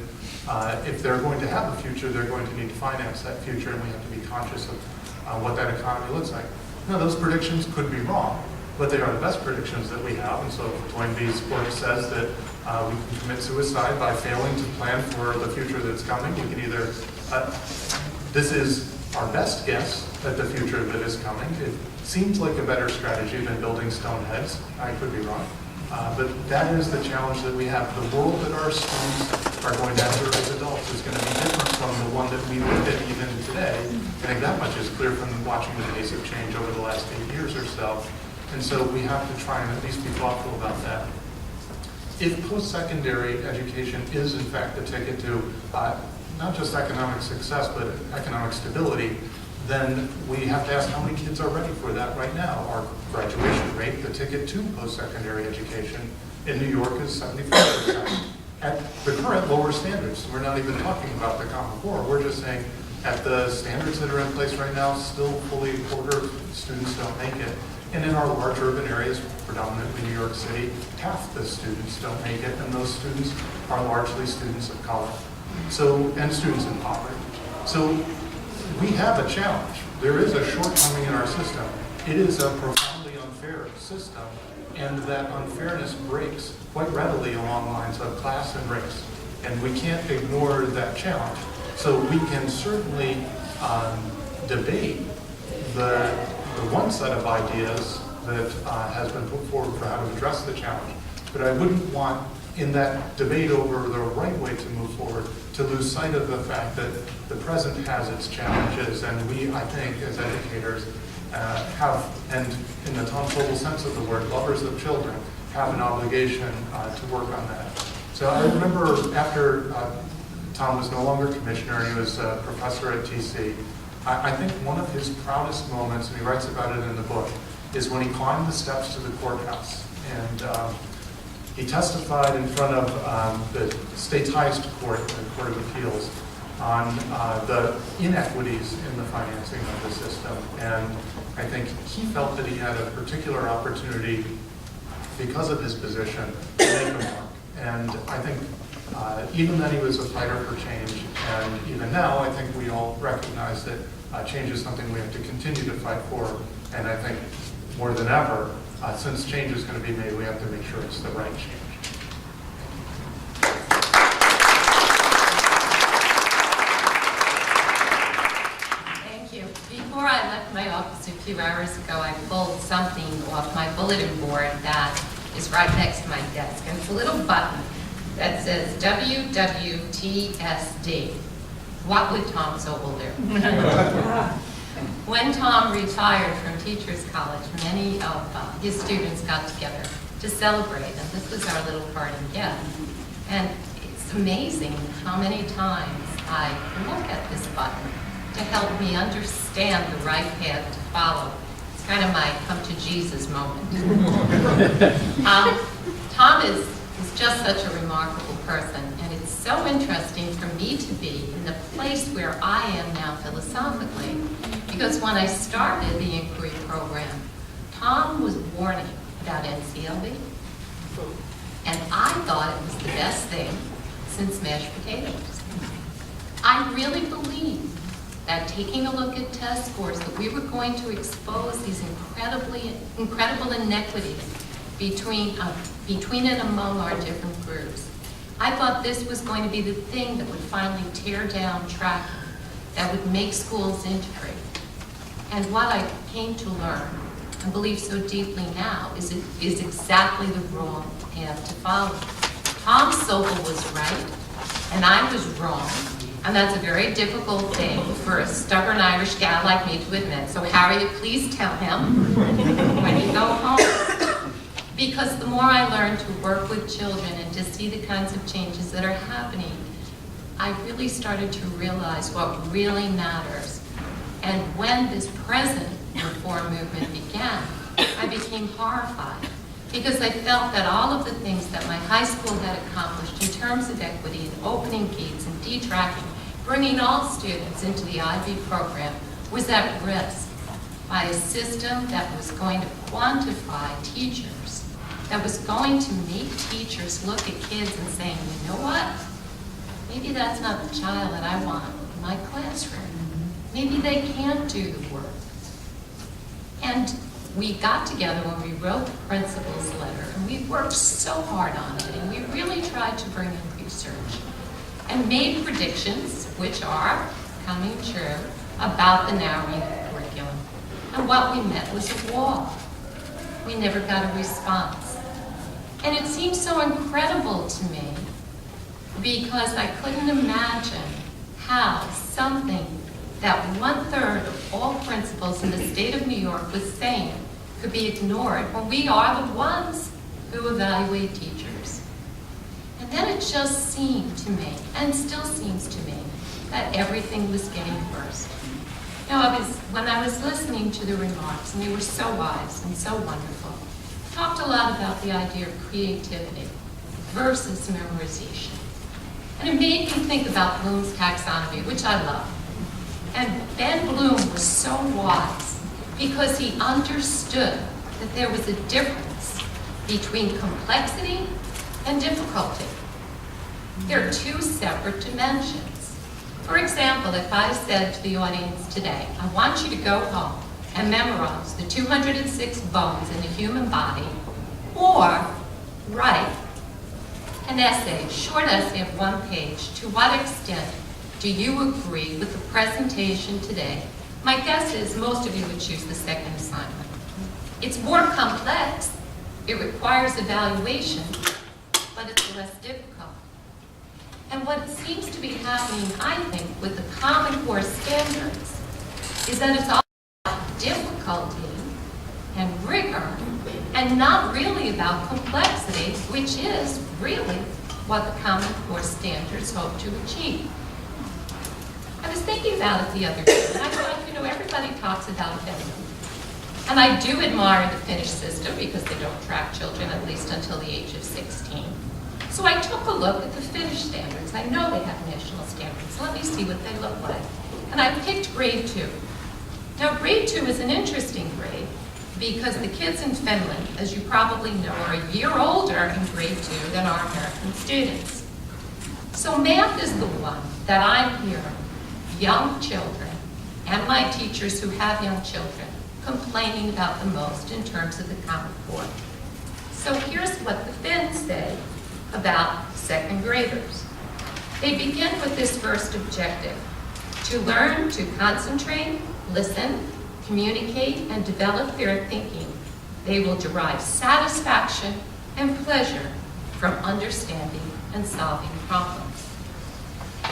if they're going to have a future, they're going to need to finance that future, and we have to be conscious of what that economy looks like. Now, those predictions could be wrong, but they are the best predictions that we have. And so Toynbee's work says that we can commit suicide by failing to plan for the future that's coming. We can either, this is our best guess at the future that is coming. It seems like a better strategy than building stone heads. I could be wrong. But that is the challenge that we have. The world that our students are going to enter as adults is going to be different from the one that we live in even today. I think that much is clear from watching the pace of change over the last 8 years or so. And so we have to try and at least be thoughtful about that. If post-secondary education is in fact the ticket to not just economic success, but economic stability, then we have to ask how many kids are ready for that right now. Our graduation rate, the ticket to post-secondary education in New York is 75%. At the current lower standards, we're not even talking about the Common Core. We're just saying at the standards that are in place right now, still fully a quarter of students don't make it. And in our large urban areas, predominantly New York City, half the students don't make it, and those students are largely students of color. So, and students in poverty. So we have a challenge. There is a shortcoming in our system. It is a profoundly unfair system, and that unfairness breaks quite readily along lines of class and race. And we can't ignore that challenge. So we can certainly debate the one set of ideas that has been put forward for how to address the challenge. But I wouldn't want, in that debate over the right way to move forward, to lose sight of the fact that the present has its challenges, and we, I think, as educators, have, and in the Tom Sobol sense of the word, lovers of children, have an obligation to work on that. So I remember after Tom was no longer commissioner, he was a professor at TC, I think one of his proudest moments, and he writes about it in the book, is when he climbed the steps to the courthouse. And he testified in front of the state's highest court, the Court of Appeals, on the inequities in the financing of the system. And I think he felt that he had a particular opportunity, because of his position, to make a mark. And I think even then he was a fighter for change. And even now, I think we all recognize that change is something we have to continue to fight for. And I think more than ever, since change is going to be made, we have to make sure it's the right change. Thank you. Before I left my office a few hours ago, I pulled something off my bulletin board that is right next to my desk. And it's a little button that says WWTSD. What would Tom Sobol do? When Tom retired from Teachers College, many of his students got together to celebrate, and this was our little party gift. And it's amazing how many times I look at this button to help me understand the right path to follow. It's kind of my come to Jesus moment. Tom is just such a remarkable person, and it's so interesting for me to be in the place where I am now philosophically, because when I started the inquiry program, Tom was warning about NCLB, and I thought it was the best thing since mashed potatoes. I really believed that taking a look at test scores, that we were going to expose these incredible inequities between and among our different groups. I thought this was going to be the thing that would finally tear down tracking, that would make schools integrate. And what I came to learn and believe so deeply now is exactly the wrong path to follow. Tom Sobol was right, and I was wrong. And that's a very difficult thing for a stubborn Irish gal like me to admit. So Harriet, please tell him when you go home. Because the more I learn to work with children and to see the kinds of changes that are happening, I really started to realize what really matters. And when this present reform movement began, I became horrified because I felt that all of the things that my high school had accomplished in terms of equity and opening gates and detracking, bringing all students into the IB program, was at risk by a system that was going to quantify teachers, that was going to make teachers look at kids and saying, you know what? Maybe that's not the child that I want in my classroom. Maybe they can't do the work. And we got together when we wrote the principal's letter, and we worked so hard on it, and we really tried to bring in research and made predictions, which are coming true, about the narrowing of the curriculum. And what we met was a wall. We never got a response. And it seems so incredible to me because I couldn't imagine how something that 1/3 of all principals in the state of New York was saying could be ignored when we are the ones who evaluate teachers. And then it just seemed to me, and still seems to me, that everything was getting worse. Now, when I was listening to the remarks, and they were so wise and so wonderful, talked a lot about the idea of creativity versus memorization. And it made me think about Bloom's taxonomy, which I love. And Ben Bloom was so wise because he understood that there was a difference between complexity and difficulty. They're two separate dimensions. For example, if I said to the audience today, I want you to go home and memorize the 206 bones in the human body, or write an essay, a short essay of 1 page, to what extent do you agree with the presentation today? My guess is most of you would choose the second assignment. It's more complex, it requires evaluation, but it's less difficult. And what seems to be happening, I think, with the Common Core standards is that it's all about difficulty and rigor and not really about complexity, which is really what the Common Core standards hope to achieve. I was thinking about it the other day, and I thought, everybody talks about Finland. And I do admire the Finnish system because they don't track children at least until the age of 16. So I took a look at the Finnish standards. I know they have national standards. Let me see what they look like. And I picked grade 2. Now, grade 2 is an interesting grade because the kids in Finland, as you probably know, are a year older in grade 2 than our American students. So math is the one that I'm hearing young children and my teachers who have young children complaining about the most in terms of the Common Core. So here's what the Finns say about second graders. They begin with this first objective: to learn to concentrate, listen, communicate, and develop their thinking. They will derive satisfaction and pleasure from understanding and solving problems.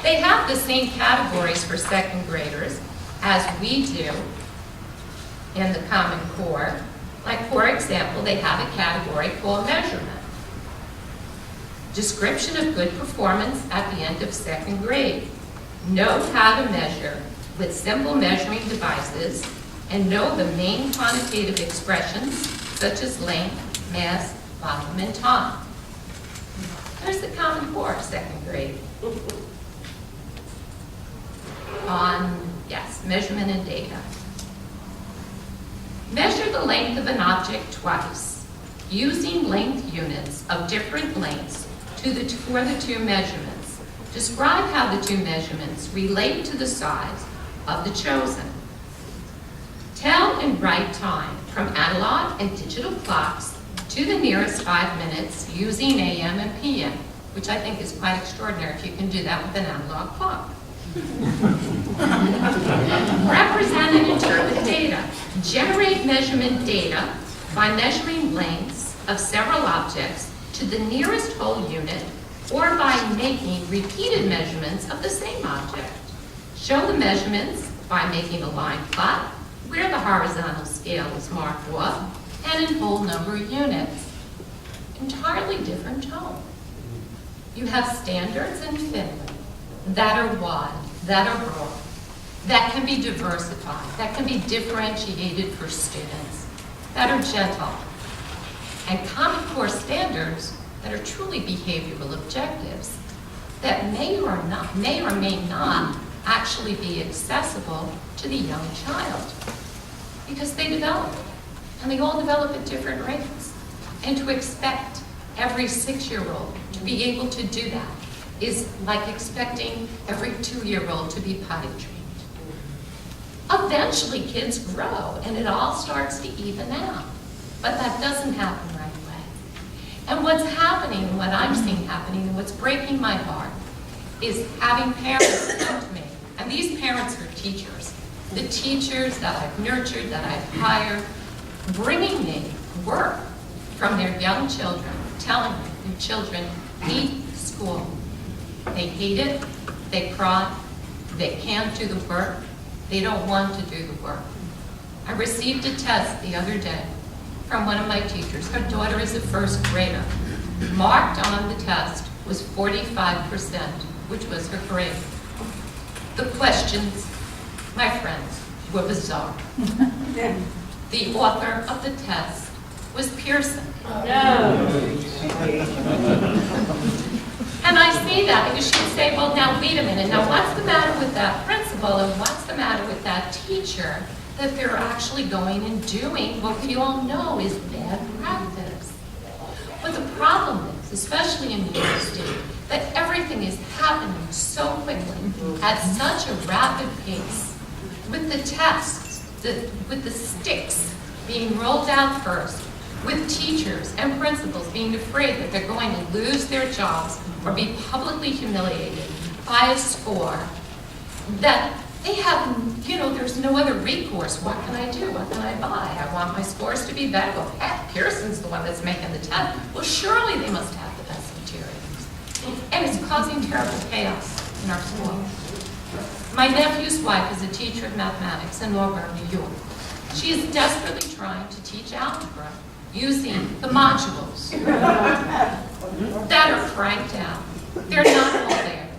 They have the same categories for second graders as we do in the Common Core. Like, for example, they have a category called measurement. Description of good performance at the end of second grade. Know how to measure with simple measuring devices and know the main quantitative expressions such as length, mass, volume, and time. There's the Common Core, second grade. Measurement and data. Measure the length of an object twice, using length units of different lengths for the two measurements. Describe how the two measurements relate to the size of the chosen. Tell and write time from analog and digital clocks to the nearest 5 minutes using AM and PM, which I think is quite extraordinary if you can do that with an analog clock. Represent and interpret data. Generate measurement data by measuring lengths of several objects to the nearest whole unit or by making repeated measurements of the same object. Show the measurements by making a line plot where the horizontal scale is marked off and in whole number units. Entirely different tone. You have standards in Finland that are wide, that are broad, that can be diversified, that can be differentiated for students, that are gentle, and Common Core standards that are truly behavioral objectives that may or may not actually be accessible to the young child because they develop, and they all develop at different rates. And to expect every 6-year-old to be able to do that is like expecting every 2-year-old to be potty trained. Of eventually kids grow and it all starts to even out. But that doesn't happen right away. And what's happening, what I'm seeing happening, and what's breaking my heart, is having parents come to me. And these parents are teachers. The teachers that I've nurtured, that I've hired, bringing me work from their young children, telling me their children hate school. They hate it, they cry, they can't do the work, they don't want to do the work. I received a test the other day from one of my teachers. Her daughter is a first grader. Marked on the test was 45%, which was her grade. The questions, my friends, were bizarre. The author of the test was Pearson. And I see that because she'd say, well, now wait a minute, now what's the matter with that principal and what's the matter with that teacher that they're actually going and doing what we all know is bad practice? But the problem is, especially in New York State, that everything is happening so quickly at such a rapid pace, with the tests, with the sticks being rolled out first, with teachers and principals being afraid that they're going to lose their jobs or be publicly humiliated by a score, that they have, there's no other recourse. What can I do? What can I buy? I want my scores to be better. Well, heck, Pearson's the one that's making the test. Well, surely they must have the best materials. And it's causing terrible chaos in our school. My nephew's wife is a teacher of mathematics in Auburn, New York. She is desperately trying to teach algebra using the modules that are cranked out. They're not all there.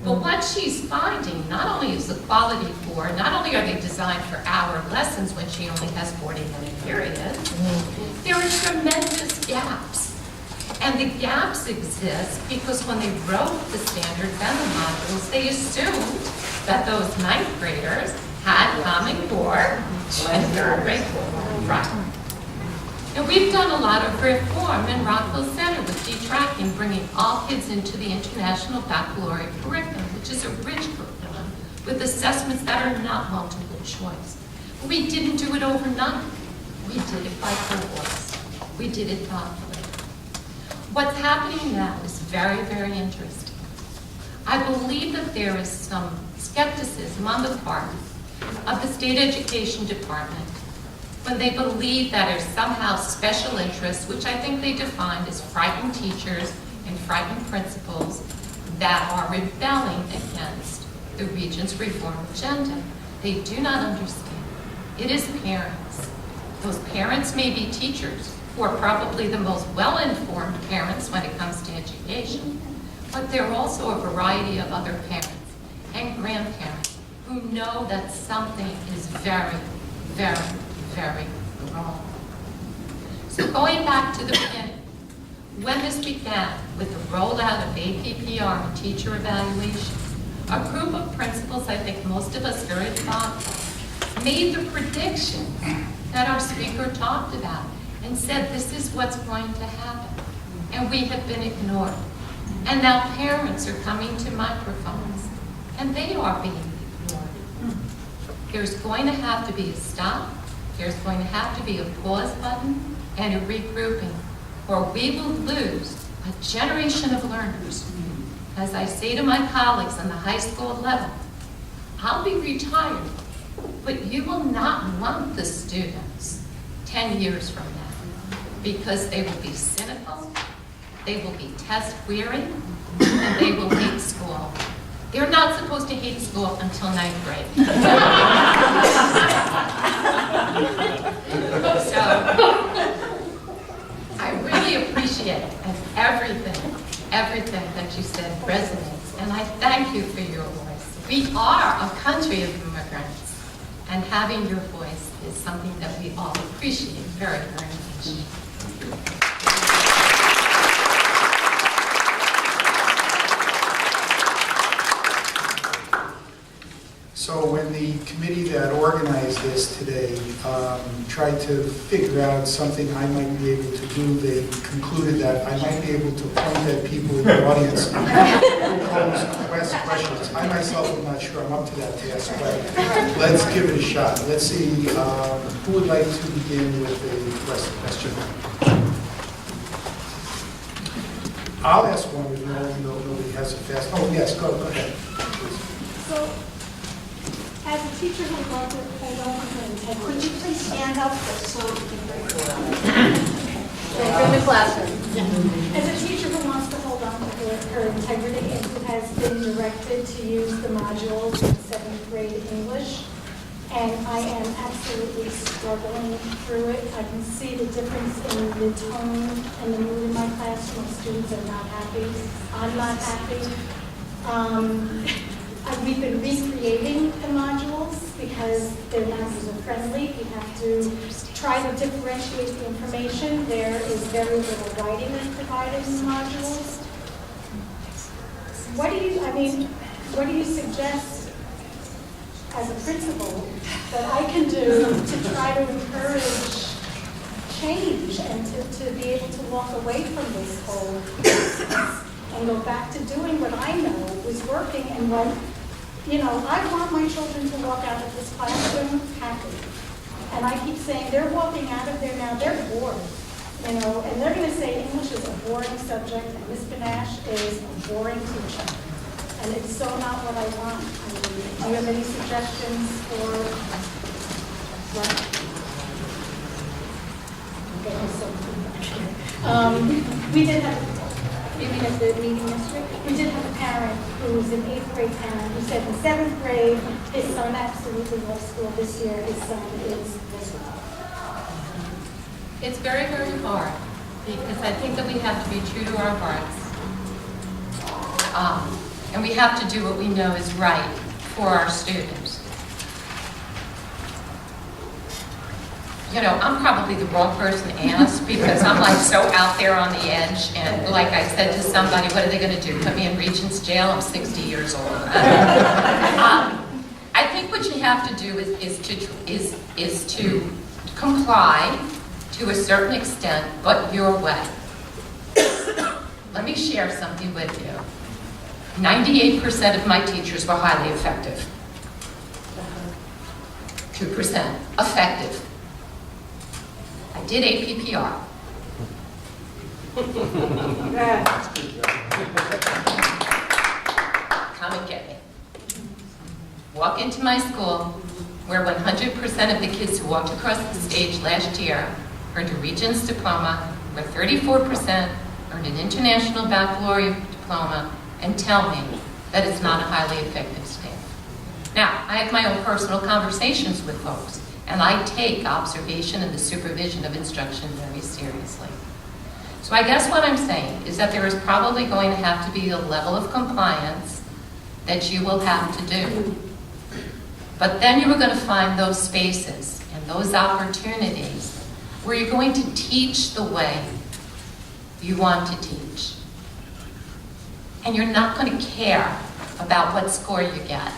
But what she's finding, not only is the quality poor, not only are they designed for hour lessons when she only has 40-minute periods, there are tremendous gaps. And the gaps exist because when they wrote the standards and the modules, they assumed that those 9th graders had Common Core and 3rd grade right. Now, we've done a lot of reform in Rockville Center with detracking, bringing all kids into the International Baccalaureate curriculum, which is a rich curriculum with assessments that are not multiple choice. But we didn't do it overnight. We did it by cohorts. We did it thoughtfully. What's happening now is very, very interesting. I believe that there is some skepticism on the part of the State Education Department when they believe that there's somehow special interests, which I think they defined as frightened teachers and frightened principals, that are rebelling against the Regent's reform agenda. They do not understand. It is parents. Those parents may be teachers, who are probably the most well-informed parents when it comes to education, but there are also a variety of other parents and grandparents who know that something is very, very, very wrong. So going back to the beginning, when this began with the rollout of APPR and teacher evaluation, a group of principals, I think most of us very thoughtful, made the prediction that our speaker talked about and said this is what's going to happen. And we have been ignored. And now parents are coming to microphones and they are being ignored. There's going to have to be a stop. There's going to have to be a pause button and a regrouping, or we will lose a generation of learners. As I say to my colleagues on the high school level, I'll be retired, but you will not want the students 10 years from now, because they will be cynical, they will be test weary, and they will hate school. They're not supposed to hate school until 9th grade. So, I really appreciate everything that you said resonates, and I thank you for your voice. We are a country of immigrants, and having your voice is something that we all appreciate very, very much. So when the committee that organized this today tried to figure out something I might be able to do, they concluded that I might be able to point at people in the audience and pose questions. questions. I myself am not sure I'm up to that task, but let's give it a shot. Let's see, who would like to begin with the first question? I'll ask one if nobody has a fast. Oh, yes, go ahead. So, as a teacher who wants to hold on to integrity, Could you please stand up so we can hear you? from the classroom, as a teacher who wants to hold on to her integrity and who has been directed to use the modules in 7th grade English, and I am absolutely struggling through it. I can see the difference in the tone and the mood in my classroom. Students are not happy. I'm not happy. We've been recreating the modules because they're not user-friendly. You have to try to differentiate the information. There is very little writing that's provided in the modules. What do you suggest as a principal that I can do to try to encourage change and to be able to walk away from this whole process and go back to doing what I know was working and what, I want my children to walk out of this classroom happy. And I keep saying they're walking out of there now, they're bored, and they're going to say English is a boring subject and Miss Banash is a boring teacher. And it's so not what I want. Do you have any suggestions for what? We did have, maybe at the meeting yesterday, we did have a parent who was an 8th grade parent who said in 7th grade, his son absolutely loves school this year, his son is miserable. It's very, very hard because I think that we have to be true to our hearts. And we have to do what we know is right for our students. I'm probably the wrong person to ask because I'm like so out there on the edge, and like I said to somebody, what are they going to do? Put me in Regent's Jail? I'm 60 years old. I think what you have to do is to comply to a certain extent, but your way. Let me share something with you. 98% of my teachers were highly effective. 2% effective. I did APPR. Come and get me. Walk into my school where 100% of the kids who walked across the stage last year earned a Regents diploma, where 34% earned an international baccalaureate diploma, and tell me that it's not a highly effective staff. Now, I have my own personal conversations with folks, and I take observation and the supervision of instruction very seriously. So I guess what I'm saying is that there is probably going to have to be a level of compliance that you will have to do. But then you are going to find those spaces and those opportunities where you're going to teach the way you want to teach. And you're not going to care about what score you get.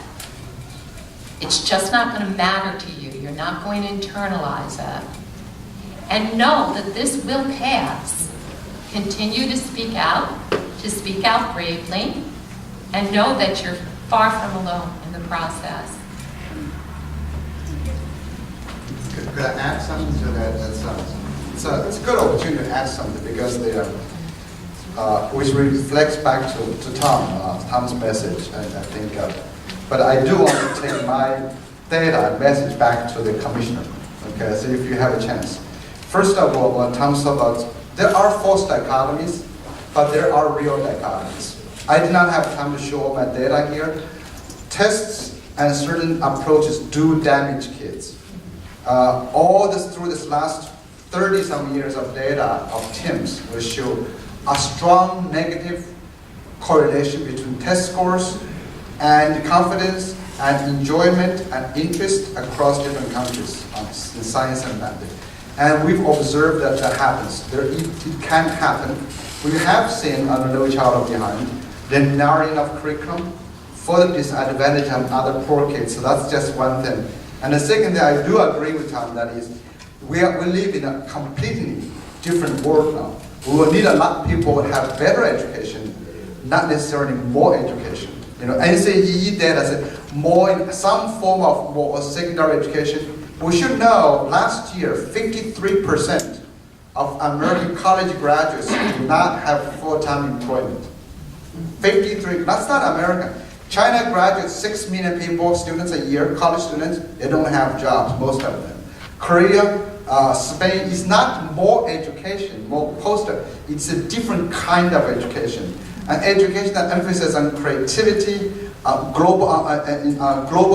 It's just not going to matter to you. You're not going to internalize it. And know that this will pass. Continue to speak out bravely, and know that you're far from alone in the process. Could I add something to that? It's a good opportunity to add something because which reflects back to Tom's message, I think. But I do want to take my data message back to the commissioner. Okay, so if you have a chance. First of all, when Tom said about, there are false dichotomies, but there are real dichotomies. I did not have time to show my data here. Tests and certain approaches do damage kids. Through this last 30-some years of data of TIMSS will show a strong negative correlation between test scores and confidence and enjoyment and interest across different countries in science and math. And we've observed that happens. It can happen. We have seen on the No Child Behind the narrowing of curriculum for the disadvantage of other poor kids. So that's just one thing. And the second thing I do agree with Tom, that is we live in a completely different world now. We will need a lot of people who have better education, not necessarily more education. NCEE data said more in some form of more secondary education. We should know last year 53% of American college graduates do not have full-time employment. 53, that's not American. China graduates 6 million people, students a year, college students, they don't have jobs, most of them. Korea, Spain is not more education, more poster. It's a different kind of education. An education that emphasizes on creativity, global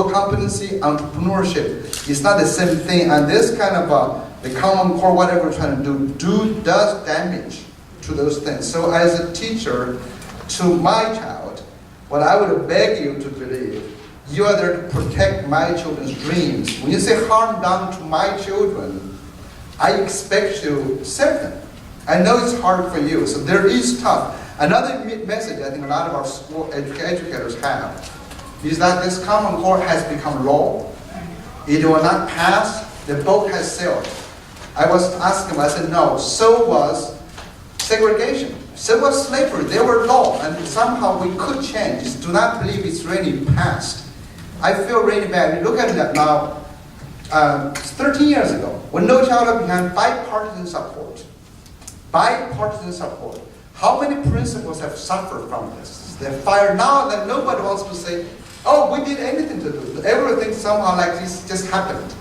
competency, entrepreneurship. It's not the same thing. And this kind of the common core, whatever we're trying to do does damage to those things. So as a teacher, to my child, what I would beg you to believe, you are there to protect my children's dreams. When you say harm done to my children, I expect you to save them. I know it's hard for you, so there is tough. Another message I think a lot of our school educators have is that this common core has become law. It will not pass. The boat has sailed. I was asking him, I said, no, so was segregation. So was slavery. They were law, and somehow we could change. Just do not believe it's really past. I feel really bad. Look at that now. 13 years ago, when No Child Left Behind, bipartisan support. Bipartisan support. How many principals have suffered from this? They're fired now that nobody wants to say, oh, we did anything to do. Everything somehow like this just happened.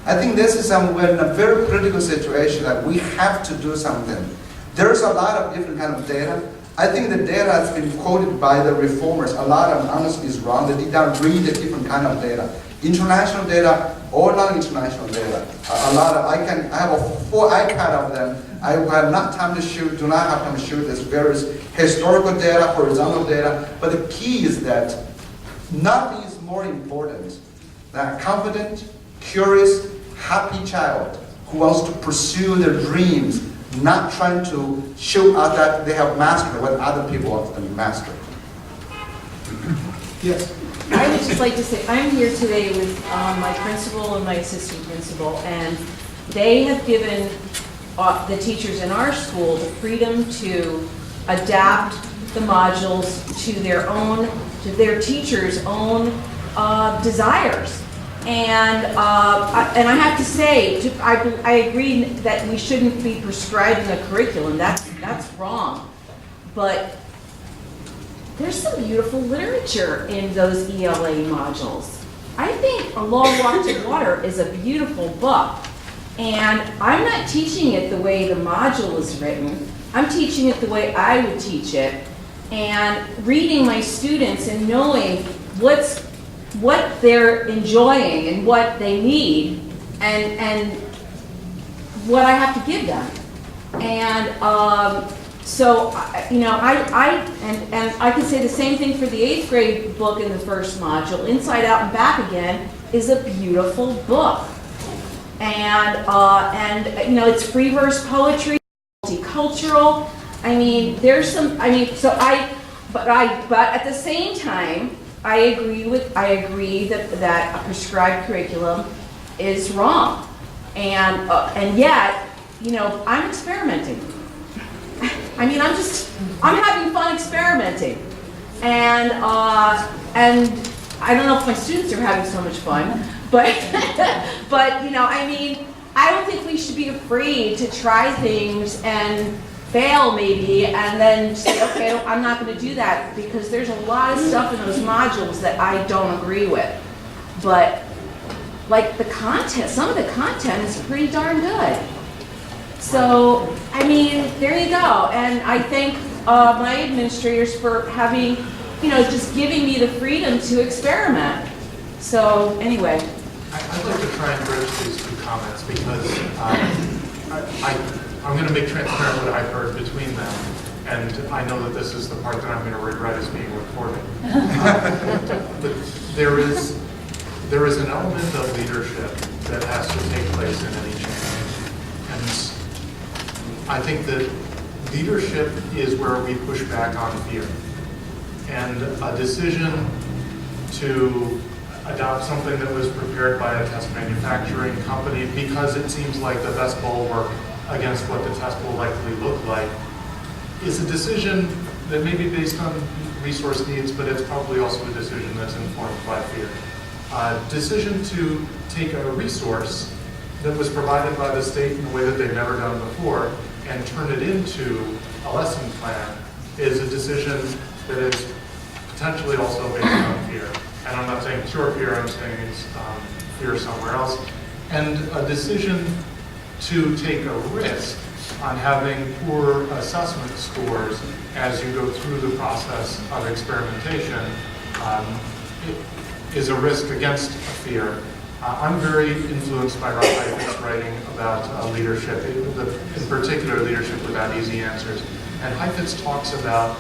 I think this is we're in a very critical situation that we have to do something. There's a lot of different kind of data. I think the data has been quoted by the reformers. A lot of them honestly is wrong. They did not read the different kind of data. International data or non-international data. A lot of, I have a full iPad of them. I have not time to shoot, do not have time to shoot this various historical data, horizontal data. But the key is that nothing is more important than a confident, curious, happy child who wants to pursue their dreams, not trying to show us that they have mastered what other people want them to master. Yes. I would just like to say, I'm here today with my principal and my assistant principal, and they have given the teachers in our school the freedom to adapt the modules to their teachers' own desires. And I have to say, I agree that we shouldn't be prescribing a curriculum. That's wrong. But there's some beautiful literature in those ELA modules. I think A Long Walk to Water is a beautiful book. And I'm not teaching it the way the module is written. I'm teaching it the way I would teach it. And reading my students and knowing what they're enjoying and what they need and what I have to give them. And so, I can say the same thing for the 8th grade book in the first module. Inside Out and Back Again is a beautiful book. And it's free verse poetry, multicultural. I mean, there's some, but at the same time, I agree that a prescribed curriculum is wrong. And yet, I'm experimenting. I'm having fun experimenting. And I don't know if my students are having so much fun, but I don't think we should be afraid to try things and fail maybe, and then say, okay, I'm not going to do that, because there's a lot of stuff in those modules that I don't agree with. But like the content, some of the content is pretty darn good. So, there you go. And I thank my administrators for having, just giving me the freedom to experiment. So anyway. I'd like to try and bridge these two comments, because I'm going to make transparent what I've heard between them, and I know that this is the part that I'm going to regret is being recorded. But there is an element of leadership that has to take place in any change. And I think that leadership is where we push back on fear. And a decision to adopt something that was prepared by a test manufacturing company because it seems like the best bulwark against what the test will likely look like is a decision that may be based on resource needs, but it's probably also a decision that's informed by fear. Decision to take a resource that was provided by the state in a way that they've never done before and turn it into a lesson plan is a decision that is potentially also based on fear. And I'm not saying pure fear, I'm saying it's fear somewhere else. And a decision to take a risk on having poor assessment scores as you go through the process of experimentation is a risk against a fear. I'm very influenced by Rob Heifetz's writing about leadership, in particular leadership without easy answers. And Heifetz talks about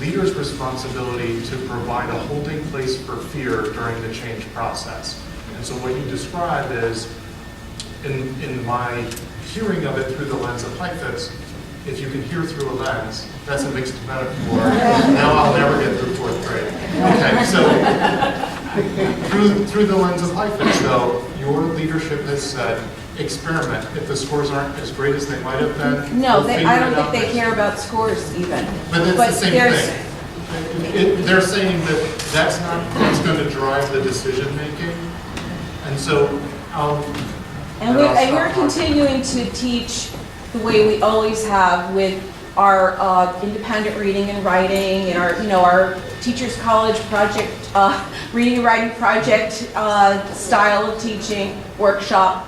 leaders' responsibility to provide a holding place for fear during the change process. And so what you describe is, in my hearing of it through the lens of Heifetz, if you can hear through a lens, that's a mixed metaphor. Now I'll never get through 4th grade. Okay, so through the lens of Heifetz, though, your leadership has said, experiment. If the scores aren't as great as they might have been, No, we'll I don't figure it think they out care about scores even. But it's the same there's- thing. They're saying that that's not what's going to drive the decision making. And so And we're continuing to teach the way we always have with our independent reading and writing and our Teachers College project, reading and writing project style of teaching workshop.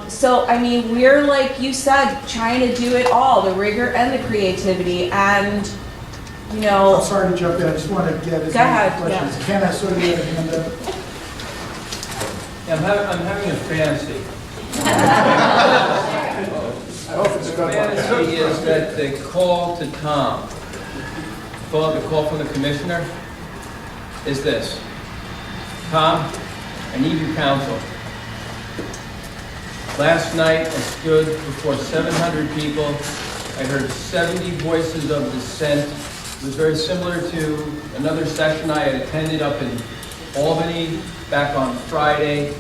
So, I mean, we're, like you said, trying to do it all, the rigor and the creativity, and, I'm sorry to jump in, I just want to get as Go many ahead, questions. yeah. Ken, I saw you had a hand up. I'm having a fantasy. I hope it's a good one. Fantasy is that the call to Tom, the call from the commissioner, is this. Tom, I need your counsel. Last night, I stood before 700 people. I heard 70 voices of dissent. It was very similar to another session I had attended up in Albany back on Friday.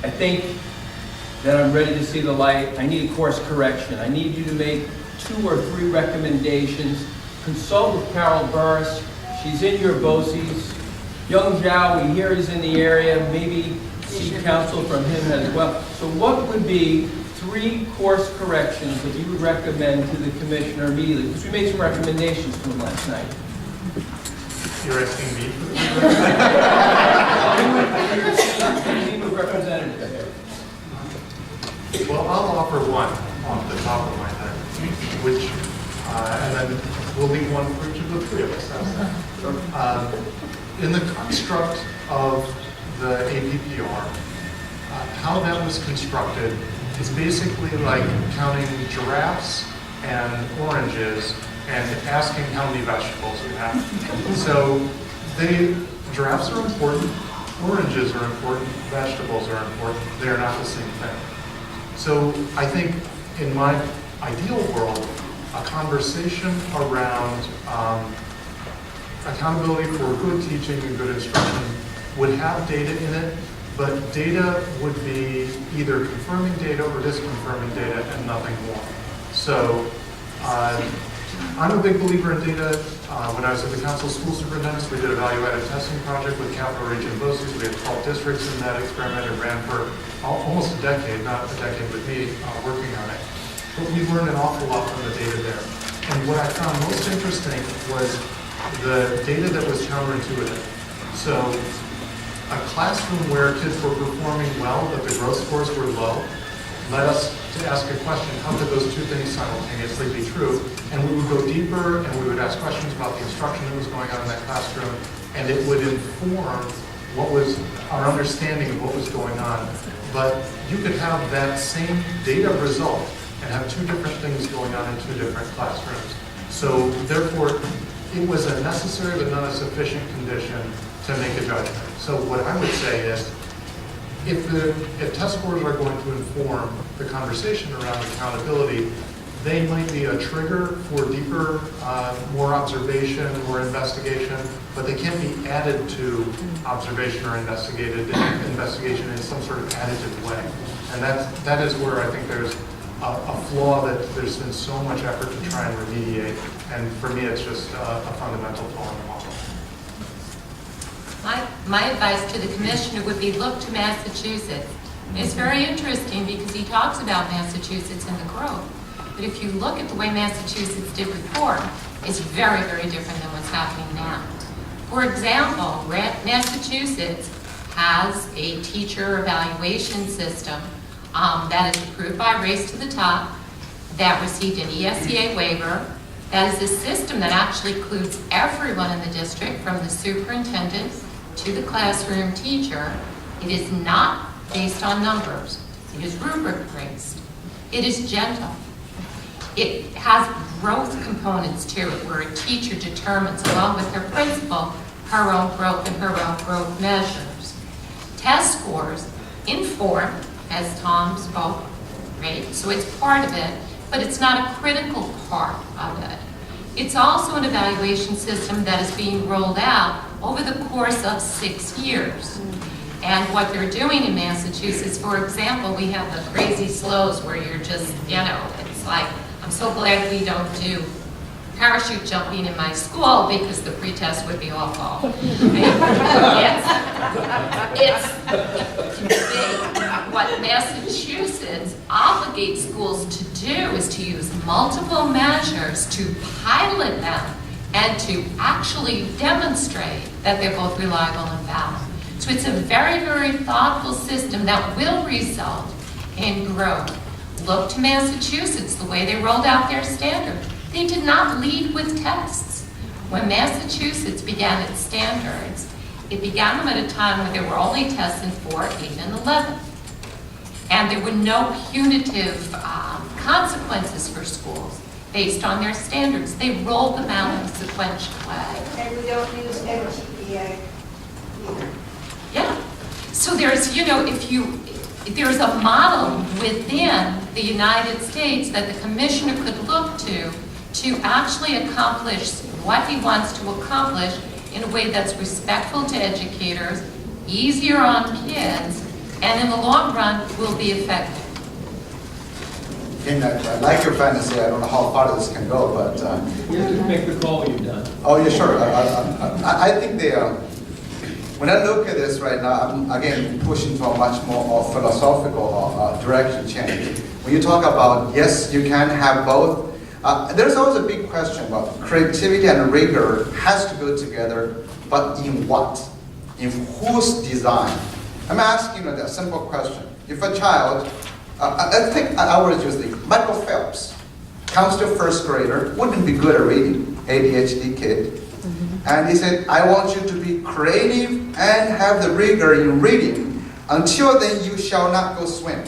I think that I'm ready to see the light. I need a course correction. I need you to make 2 or 3 recommendations. Consult with Carol Burris. She's in your BOCES. Yong Zhao, we hear he's in the area. Maybe seek counsel from him as well. So what would be 3 course corrections that you would recommend to the commissioner immediately? Because we made some recommendations to him last night. you're asking me for this. Team of representatives here. Well, I'll offer one off the top of my head, which, and then we'll leave one for each of the 3 of us. How's that? In the construct of the APPR, how that was constructed is basically like counting giraffes and oranges and asking how many vegetables you have. So giraffes are important, oranges are important, vegetables are important. They are not the same thing. So I think in my ideal world, a conversation around accountability for good teaching and good instruction would have data in it, but data would be either confirming data or disconfirming data and nothing more. So I'm a big believer in data. When I was at the Council of School Superintendents, we did a value-added testing project with Capital Region BOCES. We had 12 districts in that experiment. It ran for almost a decade, not a decade with me working on it. But we learned an awful lot from the data there. And what I found most interesting was the data that was counterintuitive. So a classroom where kids were performing well, but the growth scores were low, led us to ask a question, how could those 2 things simultaneously be true? And we would go deeper and we would ask questions about the instruction that was going on in that classroom, and it would inform what was our understanding of what was going on. But you could have that same data result and have 2 different things going on in 2 different classrooms. So therefore, it was a necessary but not a sufficient condition to make a judgment. So what I would say is, if test scores are going to inform the conversation around accountability, they might be a trigger for deeper, more observation or investigation, but they can't be added to observation or investigation in some sort of additive way. And that is where I think there's a flaw that there's been so much effort to try and remediate. And for me, it's just a fundamental flaw in the law. my advice to the commissioner would be look to Massachusetts. And it's very interesting because he talks about Massachusetts and the growth. But if you look at the way Massachusetts did before, it's very, very different than what's happening now. For example, Massachusetts has a teacher evaluation system that is approved by Race to the Top, that received an ESEA waiver. That is a system that actually includes everyone in the district, from the superintendent to the classroom teacher. It is not based on numbers. It is rubric-based. It is gentle. It has growth components to it, where a teacher determines, along with her principal, her own growth and her own growth measures. Test scores inform, as Tom spoke, right? So it's part of it, but it's not a critical part of it. It's also an evaluation system that is being rolled out over the course of 6 years. And what they're doing in Massachusetts, for example, we have the crazy slows where you're just, it's like, I'm so glad we don't do parachute jumping in my school because the pretest would be awful. What Massachusetts obligates schools to do is to use multiple measures to pilot them and to actually demonstrate that they're both reliable and valid. So it's a very, very thoughtful system that will result in growth. Look to Massachusetts, the way they rolled out their standard. They did not lead with tests. When Massachusetts began its standards, it began them at a time when there were only tests in 4, 8, and 11. And there were no punitive consequences for schools based on their standards. They rolled them out in a sequential way. And we don't use MTPA either. Yeah. So there's, there's a model within the United States that the commissioner could look to actually accomplish what he wants to accomplish in a way that's respectful to educators, easier on kids, and in the long run will be effective. I like your fantasy. I don't know how far this can go, but... You have to make the call when you're done. Oh, yeah, sure. I think when I look at this right now, I'm again pushing for a much more philosophical direction change. When you talk about, yes, you can have both, there's always a big question about creativity and rigor has to go together, but in what? In whose design? I'm asking a simple question. If a child, I would use Michael Phelps, comes to first grader, wouldn't be good at reading, ADHD kid. And he said, I want you to be creative and have the rigor in reading. Until then, you shall not go swim.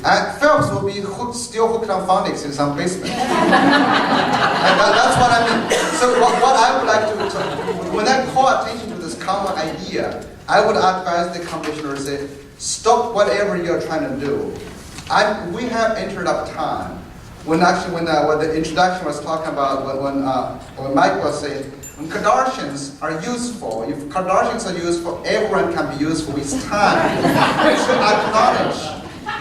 And Phelps will be still hooked on phonics in some basement. And that's what I mean. So what I would like to, when I call attention to this common idea, I would advise the commissioner to say, stop whatever you're trying to do. We have entered a time when the introduction was talking about, when Mike was saying, when Kardashians are useful, if Kardashians are useful, everyone can be useful. It's time to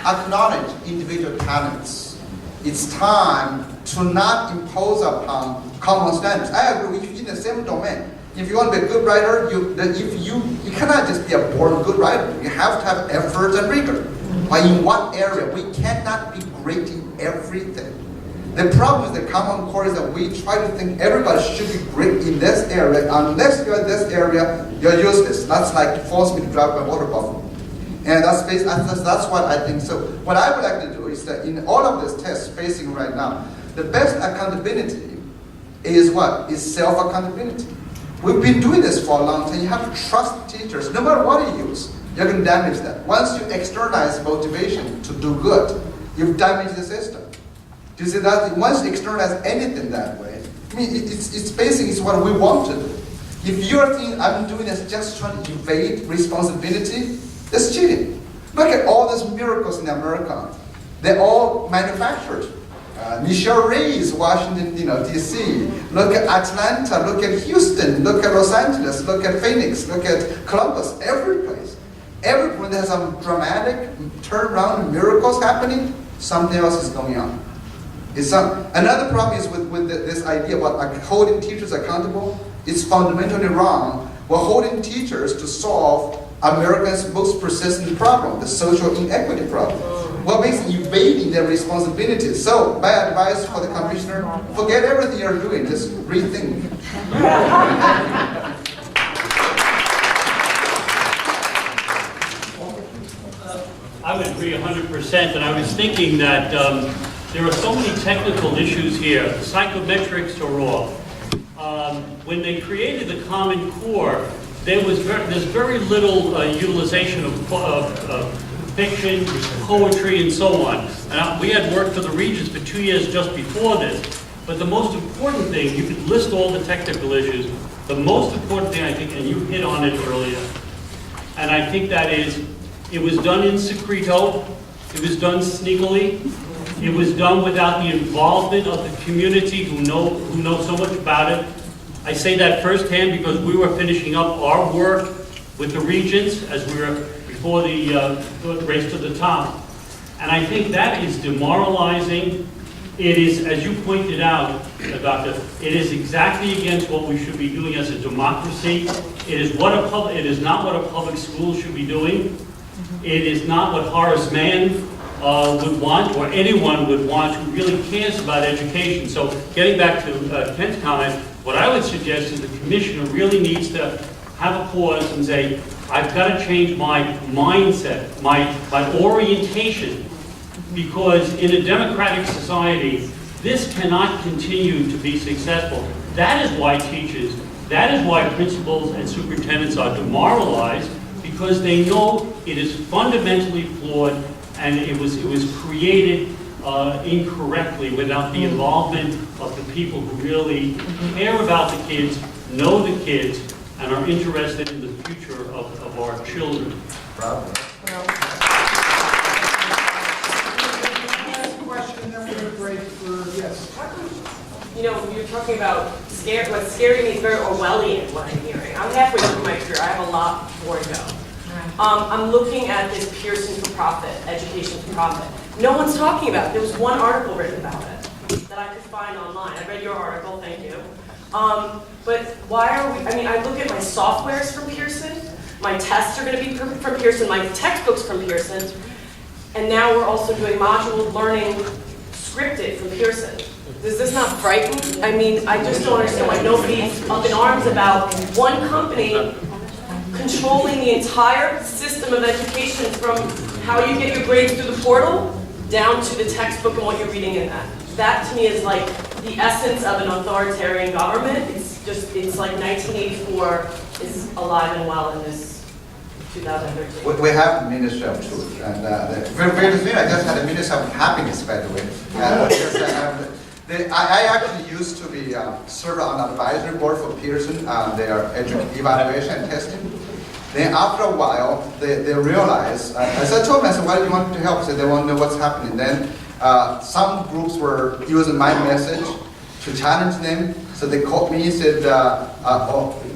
acknowledge individual talents. It's time to not impose upon common standards. I agree with you in the same domain. If you want to be a good writer, you cannot just be a born good writer. You have to have effort and rigor. But in what area? We cannot be great in everything. The problem is the common core is that we try to think everybody should be great in this area. Unless you're in this area, you're useless. That's like force me to drive my water bottle. And that's what I think. So what I would like to do is that in all of these tests facing right now, the best accountability is what? Is self-accountability. We've been doing this for a long time. You have to trust teachers. No matter what you use, you're going to damage that. Once you externalize motivation to do good, you've damaged the system. Do you see that? Once you externalize anything that way, I mean, it's basically it's what we want to do. If you're thinking, I'm doing this just trying to evade responsibility, that's cheating. Look at all these miracles in America. They're all manufactured. Michelle Reyes, Washington, D.C. Look at Atlanta. Look at Houston. Look at Los Angeles. Look at Phoenix. Look at Columbus. Every place. Every place there's some dramatic turnaround miracles happening. Something else is going on. Another problem is with this idea about holding teachers accountable. It's fundamentally wrong We're holding teachers to solve America's most persistent problem, the social inequity problem. We're basically evading their responsibilities. So my advice for the commissioner, forget everything you're doing, just rethink. I would agree 100%, and I was thinking that there are so many technical issues here. The psychometrics are off. When they created the Common Core, there's very little utilization of fiction, poetry, and so on. And we had worked for the Regents for 2 years just before this. But the most important thing, you could list all the technical issues. The most important thing, I think, and you hit on it earlier, and I think that is, it was done in secreto, it was done sneakily, it was done without the involvement of the community who know so much about it. I say that firsthand because we were finishing up our work with the Regents as we were before the race to the top. And I think that is demoralizing. It is, as you pointed out, Doctor, it is exactly against what we should be doing as a democracy. It is not what a public school should be doing. It is not what Horace Mann would want, or anyone would want who really cares about education. So getting back to Ken's comment, what I would suggest is the commissioner really needs to have a pause and say, I've got to change my mindset, my orientation, because in a democratic society, this cannot continue to be successful. That is why teachers, that is why principals and superintendents are demoralized, because they know it is fundamentally flawed and it was created incorrectly without the involvement of the people who really care about the kids, know the kids, and are interested in the future of our children. Bravo. Question, then we're going to break for, yes. You know, you're talking about what's scaring me is very Orwellian, what I'm hearing. I'm halfway through my career. I have a lot more to go. I'm looking at this Pearson for profit, education for profit. No one's talking about it. There was one article written about it that I could find online. I read your article, thank you. But why are we, I mean, I look at my softwares from Pearson, my tests are going to be from Pearson, my textbooks from Pearson, and now we're also doing module learning scripted from Pearson. Does this not frighten? I mean, I just don't understand why nobody's up in arms about one company controlling the entire system of education from how you get your grades through the portal down to the textbook and what you're reading in that. That to me is like the essence of an authoritarian government. It's like 1984 is alive and well in this 2013. We have the Ministry of Truth, and very soon I just had a Ministry of Happiness, by the way. I actually used to be served on an advisory board for Pearson, their evaluation and testing. Then after a while, they realized, as I told them, I said, why do you want to help? So they want to know what's happening. Then some groups were using my message to challenge them. So they called me and said,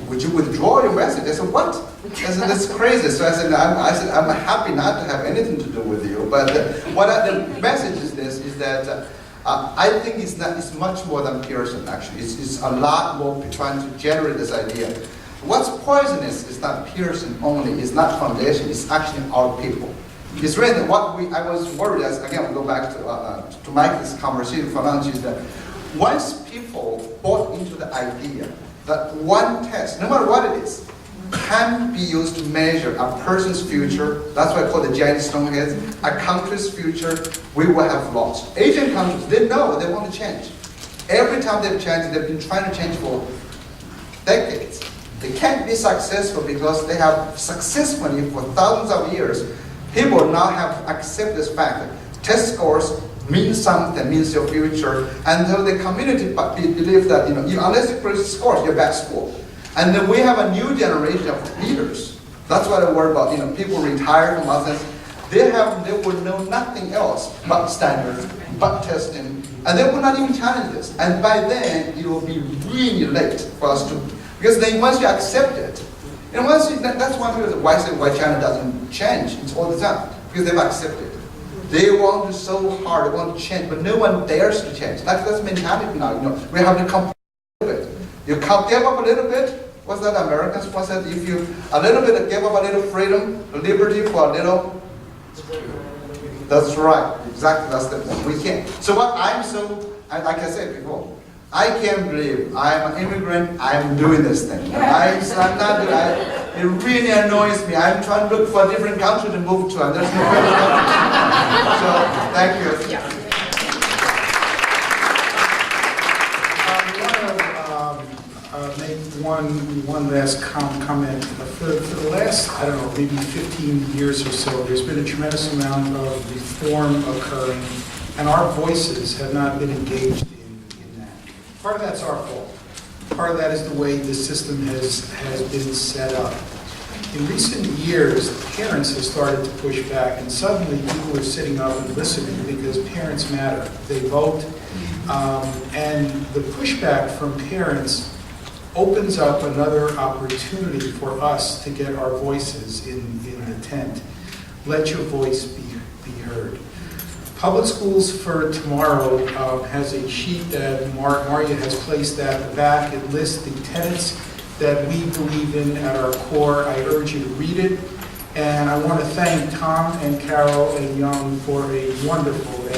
would you withdraw your message? I said, what? I said, that's crazy. So I said, I'm happy not to have anything to do with you. But the message is this, is that I think it's much more than Pearson, actually. It's a lot more trying to generate this idea. What's poisonous is not Pearson only, it's not foundation, it's actually our people. It's really what I was worried, as again, we go back to Michael's conversation for lunch, is that once people bought into the idea that one test, no matter what it is, can be used to measure a person's future, that's why I call the giant stoneheads, a country's future, we will have lost. Asian countries, they know they want to change. Every time they've changed, they've been trying to change for decades. They can't be successful because they have successfully for thousands of years. People now have accepted this fact that test scores mean something, means your future, and so the community believe that unless you produce scores, you're bad school. And then we have a new generation of leaders. That's what I worry about. People retire from us. They will know nothing else but standards, but testing, and they will not even challenge this. And by then, it will be really late for us to. Because then once you accept it, and that's one reason why China doesn't change. It's all the time because they've accepted it. They want to so hard, they want to change, but no one dares to change. That's mentality now. We have to come a little bit. You give up a little bit, What's that, Americans? What's that? If you a little bit give up a little freedom, liberty for a little. That's right. Exactly. That's the point. We can't. So what like I said before, I can't believe I'm an immigrant. I'm doing this thing. I'm not doing. It really annoys me. I'm trying to look for a different country to move to, and there's no way to go. So thank you. Make one last comment. For the last, I don't know, maybe 15 years or so, there's been a tremendous amount of reform occurring, and our voices have not been engaged in that. Part of that's our fault. Part of that is the way the system has been set up. In recent years, parents have started to push back, and suddenly people are sitting up and listening because parents matter. They vote, and the pushback from parents opens up another opportunity for us to get our voices in the tent. Let your voice be heard. Public Schools for Tomorrow has a sheet that Maria has placed at the back. It lists the tenets that we believe in at our core. I urge you to read it. And I want to thank Tom and Carol and Young for a wonderful